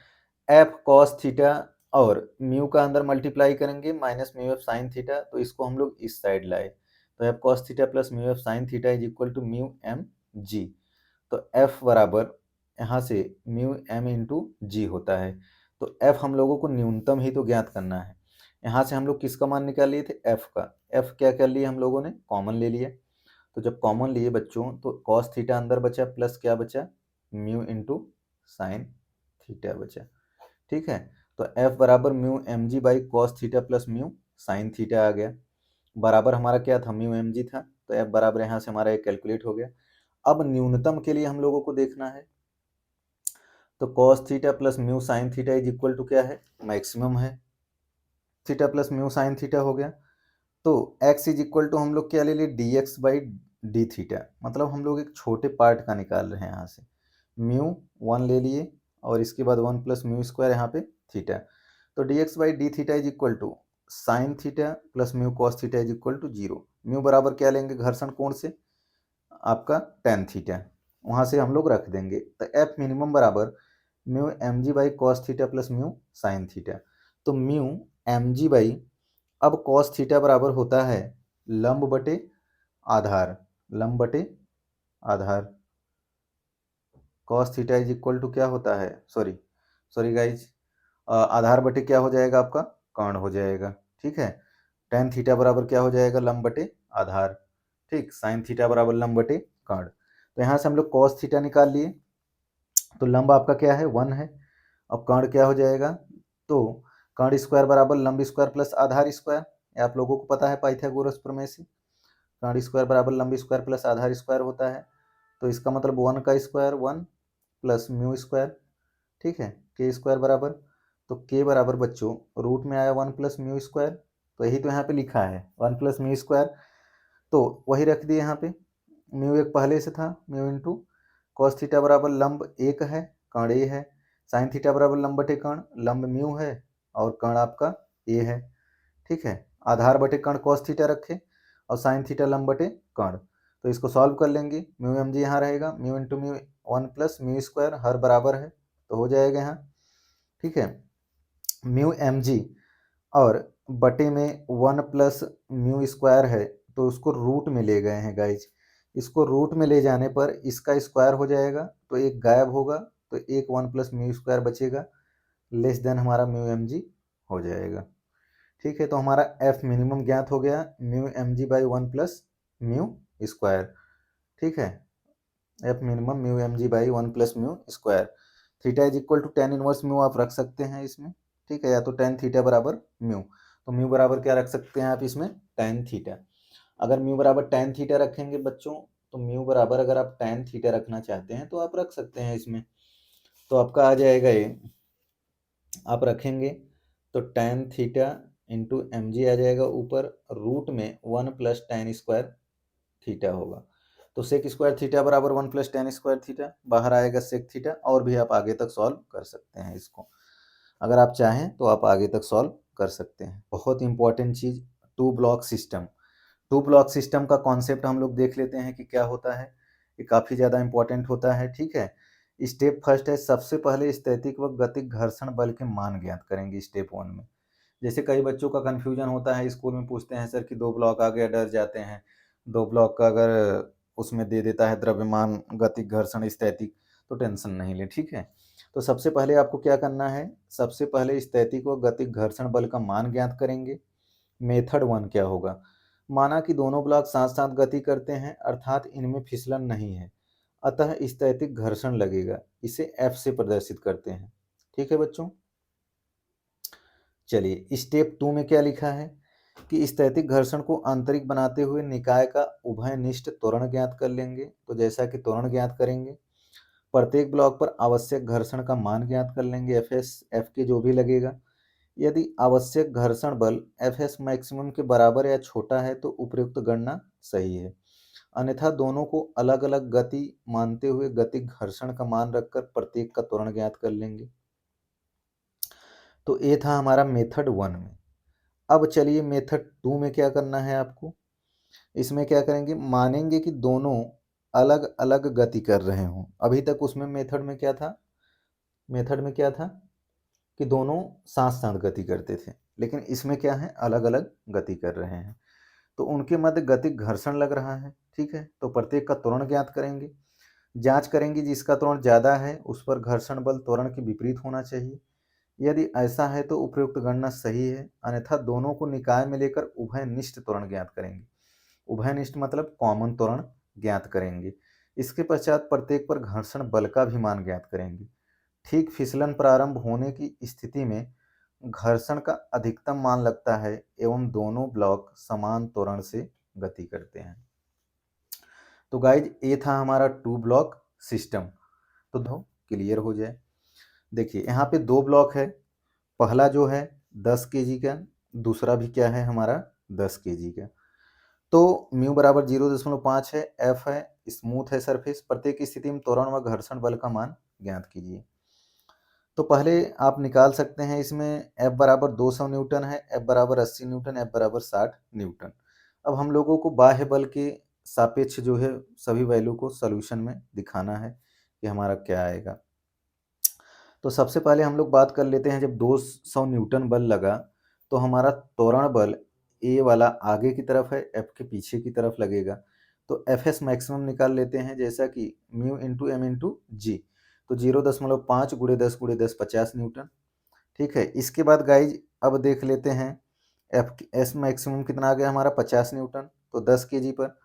एफ कॉस थीटा और म्यू का अंदर मल्टीप्लाई करेंगे minus mu F sine theta, तो इसको हम लोग इस साइड लाए। तो F cos theta plus mu F sine theta is equal to mu M G. तो एफ बराबर यहाँ से म्यू एम इंटू जी होता है। तो एफ हम लोगों को न्यूनतम ही तो ज्ञात करना है। यहाँ से हम लोग किसका मान निकाल लिए थे, एफ का। एफ क्या कर लिए हम लोगों ने, कॉमन ले लिया। तो जब कॉमन लिए बच्चों तो कॉस थीटा अंदर बचा प्लस क्या बचा, म्यू इंटू साइन थीटा बचा। ठीक है, तो एफ बराबर mu M G by cos theta plus mu sine theta आ गया। बराबर हमारा क्या था, म्यू एम जी था। तो एफ बराबर यहाँ से हमारा एक कैलकुलेट हो गया। अब न्यूनतम के लिए हम लोगों को देखना है, तो cos theta plus mu sine theta is equal to क्या है, मैक्सिमम है। Theta plus mu sine theta हो गया। तो x इज इक्वल टू हम लोग क्या ले लिए, D X by D theta, मतलब हम लोग एक छोटे पार्ट का निकाल रहे हैं यहाँ से। म्यू 1 ले लिए और इसके बाद 1 प्लस म्यू स्क्वायर यहाँ पे थीटा। तो D X by D theta is equal to sine theta plus mu cos theta is equal to 0। Mu बराबर क्या लेंगे, घर्षण कोण से आपका टेन थीटा, वहाँ से हम लोग रख देंगे। तो एफ मिनिमम बराबर mu M G by cos theta plus mu sine theta. तो म्यू एम जी बाई, अब कॉस थीटा बराबर होता है लंब बटे आधार, लंब बटे आधार। Cos theta is equal to क्या होता है, सॉरी गाइज, आधार बटे क्या हो जाएगा आपका, कर्ण हो जाएगा। ठीक है, टेन थीटा बराबर क्या हो जाएगा, लंब बटे आधार। ठीक, साइन थीटा बराबर लंब बटे कर्ण। तो यहाँ से हम लोग कॉस थीटा निकाल लिए, तो लंब आपका क्या है, 1 है। अब कर्ण क्या हो जाएगा, तो कर्ण स्क्वायर बराबर लंब स्क्वायर प्लस आधार स्क्वायर, ये आप लोगों को पता है पाइथागोरस प्रमेय से। कर्ण स्क्वायर बराबर लंब स्क्वायर प्लस आधार स्क्वायर होता है। तो इसका मतलब 1 का स्क्वायर 1 प्लस म्यू स्क्वायर। ठीक है, के स्क्वायर बराबर, तो के बराबर बच्चों रूट में आया 1 प्लस म्यू स्क्वायर, तो यही तो यहाँ पे लिखा है 1 प्लस म्यू स्क्वायर, तो वही रख दिए यहाँ पे। म्यू एक पहले से था, म्यू इंटू कॉस थीटा बराबर लंब 1 है, कर्ण ए है। साइन थीटा बराबर लंब बटे कर्ण, लंब म्यू है और कर्ण आपका ए है। ठीक है, आधार बटे कर्ण कॉस थीटा रखे और साइन थीटा लंब बटे कर्ण, तो इसको सॉल्व कर लेंगे। म्यू एम जी यहाँ रहेगा, mu into mu 1 plus mu square, हर बराबर है तो हो जाएगा यहाँ। ठीक है, म्यू एम जी और बटे में 1 प्लस म्यू स्क्वायर है, तो उसको रूट में ले गए हैं गाइज। इसको रूट में ले जाने पर इसका स्क्वायर हो जाएगा, तो एक गायब होगा, तो एक 1 प्लस म्यू स्क्वायर बचेगा, लेस देन हमारा म्यू एम जी हो जाएगा। ठीक है, तो हमारा एफ मिनिमम ज्ञात हो गया, mu M G by 1 plus mu square. ठीक है, F minimum mu M G by 1 plus mu square. Theta is equal to tan inverse mu आप रख सकते हैं इसमें। ठीक है, या तो टेन थीटा बराबर म्यू, तो म्यू बराबर क्या रख सकते हैं आप इसमें, टेन थीटा। अगर म्यू बराबर टेन थीटा रखेंगे बच्चों, तो म्यू बराबर अगर आप टेन थीटा रखना चाहते हैं तो आप रख सकते हैं इसमें। तो आपका आ जाएगा ये, आप रखेंगे तो tan theta into M g आ जाएगा ऊपर, रूट में 1 प्लस टेन स्क्वायर थीटा होगा। तो सेक स्क्वायर थीटा बराबर 1 प्लस टेन स्क्वायर थीटा, बाहर आएगा सेक थीटा। और भी आप आगे तक सॉल्व कर सकते हैं इसको, अगर आप चाहें तो आप आगे तक सॉल्व कर सकते हैं। बहुत इंपॉर्टेंट चीज़, two block system. Two block system का कॉन्सेप्ट हम लोग देख लेते हैं कि क्या होता है, ये काफ़ी ज़्यादा इंपॉर्टेंट होता है। ठीक है, स्टेप फर्स्ट है, सबसे पहले स्थैतिक व गतिक घर्षण बल के मान ज्ञात करेंगे स्टेप 1 में। जैसे कई बच्चों का कन्फ्यूजन होता है, स्कूल में पूछते हैं सर कि 2 ब्लॉक आ गया, डर जाते हैं। 2 ब्लॉक का अगर उसमें दे देता है द्रव्यमान, गतिक, घर्षण, स्थैतिक, तो टेंशन नहीं ले। ठीक है, तो सबसे पहले आपको क्या करना है, सबसे पहले स्थैतिक व गतिक घर्षण बल का मान ज्ञात करेंगे। मेथड 1 क्या होगा, माना कि दोनों ब्लॉक साथ साथ गति करते हैं, अर्थात इनमें फिसलन नहीं है, अतः स्थैतिक घर्षण लगेगा, इसे F से प्रदर्शित करते हैं। ठीक है बच्चों, चलिए स्टेप 2 में क्या लिखा है कि स्थैतिक घर्षण को आंतरिक बनाते हुए निकाय का उभयनिष्ठ त्वरण ज्ञात कर लेंगे। तो जैसा कि त्वरण ज्ञात करेंगे, प्रत्येक ब्लॉक पर आवश्यक घर्षण का मान ज्ञात कर लेंगे, एफ के जो भी लगेगा। यदि आवश्यक घर्षण बल एफ एस मैक्सिमम के बराबर या छोटा है तो उपयुक्त गणना सही है, अन्यथा दोनों को अलग अलग गति मानते हुए गतिक घर्षण का मान रखकर प्रत्येक का त्वरण ज्ञात कर लेंगे। तो ये था हमारा मेथड 1 में। अब चलिए मेथड 2 में क्या करना है आपको, इसमें क्या करेंगे, मानेंगे कि दोनों अलग अलग गति कर रहे हों। अभी तक उसमें मेथड में क्या था, मेथड में क्या था कि दोनों साथ साथ गति करते थे, लेकिन इसमें क्या है, अलग अलग गति कर रहे हैं, तो उनके मध्य गतिक घर्षण लग रहा है। ठीक है, तो प्रत्येक का त्वरण ज्ञात करेंगे, जांच करेंगे जिसका त्वरण ज़्यादा है उस पर घर्षण बल त्वरण के विपरीत होना चाहिए। यदि ऐसा है तो उपयुक्त गणना सही है, अन्यथा दोनों को निकाय में लेकर उभयनिष्ठ त्वरण ज्ञात करेंगे। उभयनिष्ठ मतलब कॉमन त्वरण ज्ञात करेंगे। इसके पश्चात प्रत्येक पर घर्षण बल का भी मान ज्ञात करेंगे। ठीक फिसलन प्रारंभ होने की स्थिति में घर्षण का अधिकतम मान लगता है एवं दोनों ब्लॉक समान त्वरण से गति करते हैं। तो गाइज ये था हमारा टू ब्लॉक सिस्टम, तो दो क्लियर हो जाए। देखिए यहाँ पे 2 ब्लॉक है, पहला जो है 10 kg का, दूसरा भी क्या है हमारा 10 kg का। तो म्यू बराबर 0.5 है, एफ है, स्मूथ है सरफेस, प्रत्येक स्थिति में त्वरण व घर्षण बल का मान ज्ञात कीजिए। तो पहले आप निकाल सकते हैं, इसमें एफ बराबर 200 न्यूटन है, एफ बराबर 80 न्यूटन, एफ बराबर 60 न्यूटन। अब हम लोगों को बाह्य बल के सापेक्ष जो है सभी वैल्यू को सॉल्यूशन में दिखाना है कि हमारा क्या आएगा। तो सबसे पहले हम लोग बात कर लेते हैं, जब 200 न्यूटन बल लगा तो हमारा त्वरण बल ए वाला आगे की तरफ है, एफ के पीछे की तरफ लगेगा। तो एफ एस मैक्सिमम निकाल लेते हैं, जैसा कि mu into M into G. तो 0.5 गुणे 10 गुणे 10 50 न्यूटन। ठीक है, इसके बाद गाइज अब देख लेते हैं एस मैक्सिमम कितना आ गया हमारा 50 न्यूटन, तो 10 केजी पर।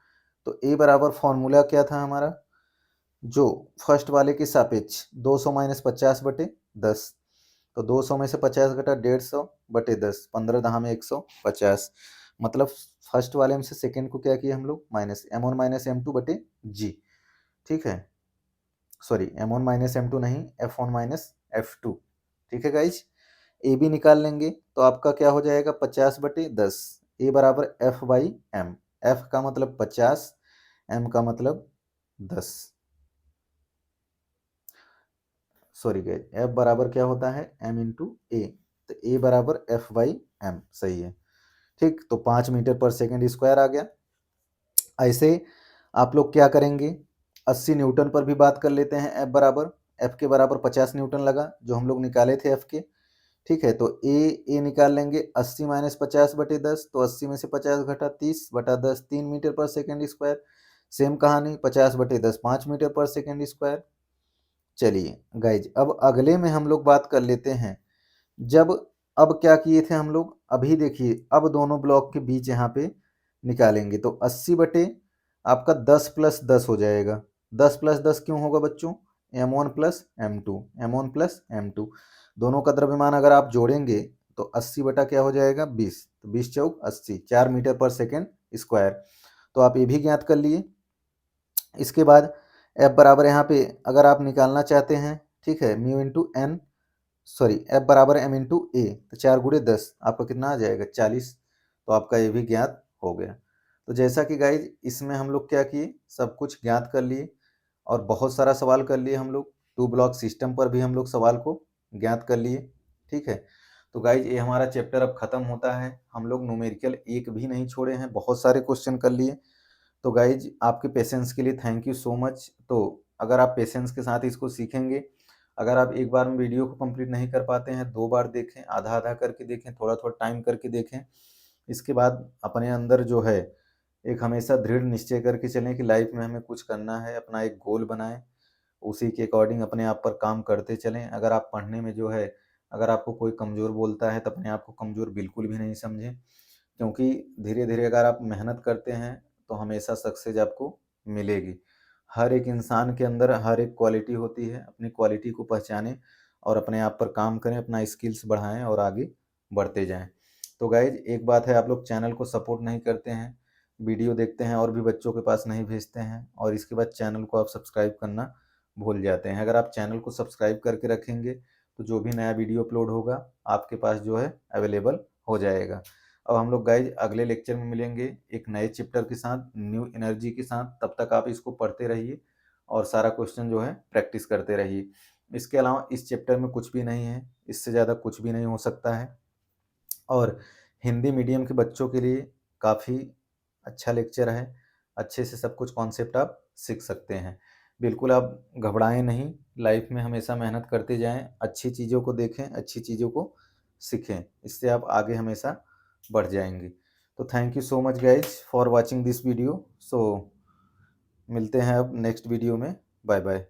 तो ए बराबर फॉर्मूला क्या था हमारा, जो फर्स्ट वाले के सापेक्ष 200 माइनस 50 बटे 10, तो 200 में से 50 घटा 150 बटे 10, 15 दहा में 150, मतलब फर्स्ट वाले में से सेकेंड को क्या किया हम लोग, माइनस m1 माइनस m2 बटे g। ठीक है, सॉरी m1 माइनस m2 नहीं, f1 माइनस f2। ठीक है गाइज, ए बी निकाल लेंगे तो आपका क्या हो जाएगा 50 बटे 10, ए बराबर f बाई एम, f का मतलब 50, m का मतलब 10। सॉरी गाइज, f बराबर क्या होता है m इंटू ए, तो a बराबर f बाई एम, सही है। ठीक, तो 5 मीटर पर सेकेंड स्क्वायर आ गया। ऐसे आप लोग क्या करेंगे, 80 न्यूटन पर भी बात कर लेते हैं। f बराबर, f के बराबर 50 न्यूटन लगा जो हम लोग निकाले थे f के। ठीक है, तो ए निकाल लेंगे 80 माइनस 50 बटे 10, तो 80 में से 50 घटा 30 बटा 10, 3 मीटर पर सेकेंड स्क्वायर। सेम कहानी 50 बटे 10 5 मीटर पर सेकेंड स्क्वायर। चलिए गाइज, अब अगले में हम लोग बात कर लेते हैं, जब अब क्या किए थे हम लोग, अभी देखिए अब दोनों ब्लॉक के बीच यहाँ पे निकालेंगे, तो 80 बटे आपका 10 प्लस 10 हो जाएगा। 10 प्लस 10 क्यों होगा बच्चों, m1 plus m2, m1 plus m2, दोनों का द्रव्यमान अगर आप जोड़ेंगे तो 80 बटा क्या हो जाएगा 20, तो 20 चौक 80, 4 मीटर पर सेकेंड स्क्वायर। तो आप ये भी ज्ञात कर लिए। इसके बाद f बराबर यहाँ पे अगर आप निकालना चाहते हैं, ठीक है, mu into N, sorry f बराबर m इंटू ए, तो 4 गुणे 10 आपका कितना आ जाएगा 40, तो आपका ये भी ज्ञात हो गया। तो जैसा कि गाइज इसमें हम लोग क्या किए, सब कुछ ज्ञात कर लिए और बहुत सारा सवाल कर लिए हम लोग, 2 ब्लॉक सिस्टम पर भी हम लोग सवाल को ज्ञात कर लिए। ठीक है, तो गाइज ये हमारा चैप्टर अब खत्म होता है। हम लोग न्यूमेरिकल एक भी नहीं छोड़े हैं, बहुत सारे क्वेश्चन कर लिए। तो गाइज आपके पेशेंस के लिए थैंक यू सो मच। तो अगर आप पेशेंस के साथ इसको सीखेंगे, अगर आप एक बार में वीडियो को कंप्लीट नहीं कर पाते हैं, 2 बार देखें, आधा आधा करके देखें, थोड़ा थोड़ा टाइम करके देखें। इसके बाद अपने अंदर जो है एक हमेशा दृढ़ निश्चय करके चलें कि लाइफ में हमें कुछ करना है, अपना एक गोल बनाएं, उसी के अकॉर्डिंग अपने आप पर काम करते चलें। अगर आप पढ़ने में जो है, अगर आपको कोई कमज़ोर बोलता है तो अपने आप को कमज़ोर बिल्कुल भी नहीं समझें, क्योंकि धीरे धीरे अगर आप मेहनत करते हैं तो हमेशा सक्सेस आपको मिलेगी। हर एक इंसान के अंदर हर एक क्वालिटी होती है, अपनी क्वालिटी को पहचानें और अपने आप पर काम करें, अपना स्किल्स बढ़ाएं और आगे बढ़ते जाएं। तो गाइज एक बात है, आप लोग चैनल को सपोर्ट नहीं करते हैं, वीडियो देखते हैं और भी बच्चों के पास नहीं भेजते हैं, और इसके बाद चैनल को आप सब्सक्राइब करना भूल जाते हैं। अगर आप चैनल को सब्सक्राइब करके रखेंगे तो जो भी नया वीडियो अपलोड होगा आपके पास जो है अवेलेबल हो जाएगा। अब हम लोग गाइज अगले लेक्चर में मिलेंगे एक नए चैप्टर के साथ, न्यू एनर्जी के साथ। तब तक आप इसको पढ़ते रहिए और सारा क्वेश्चन जो है प्रैक्टिस करते रहिए। इसके अलावा इस चैप्टर में कुछ भी नहीं है, इससे ज़्यादा कुछ भी नहीं हो सकता है, और हिंदी मीडियम के बच्चों के लिए काफ़ी अच्छा लेक्चर है। अच्छे से सब कुछ कॉन्सेप्ट आप सीख सकते हैं। बिल्कुल आप घबराएं नहीं, लाइफ में हमेशा मेहनत करते जाएं, अच्छी चीज़ों को देखें, अच्छी चीज़ों को सीखें, इससे आप आगे हमेशा बढ़ जाएंगे। तो thank you so much guys for watching this video. So मिलते हैं अब नेक्स्ट वीडियो में। Bye bye.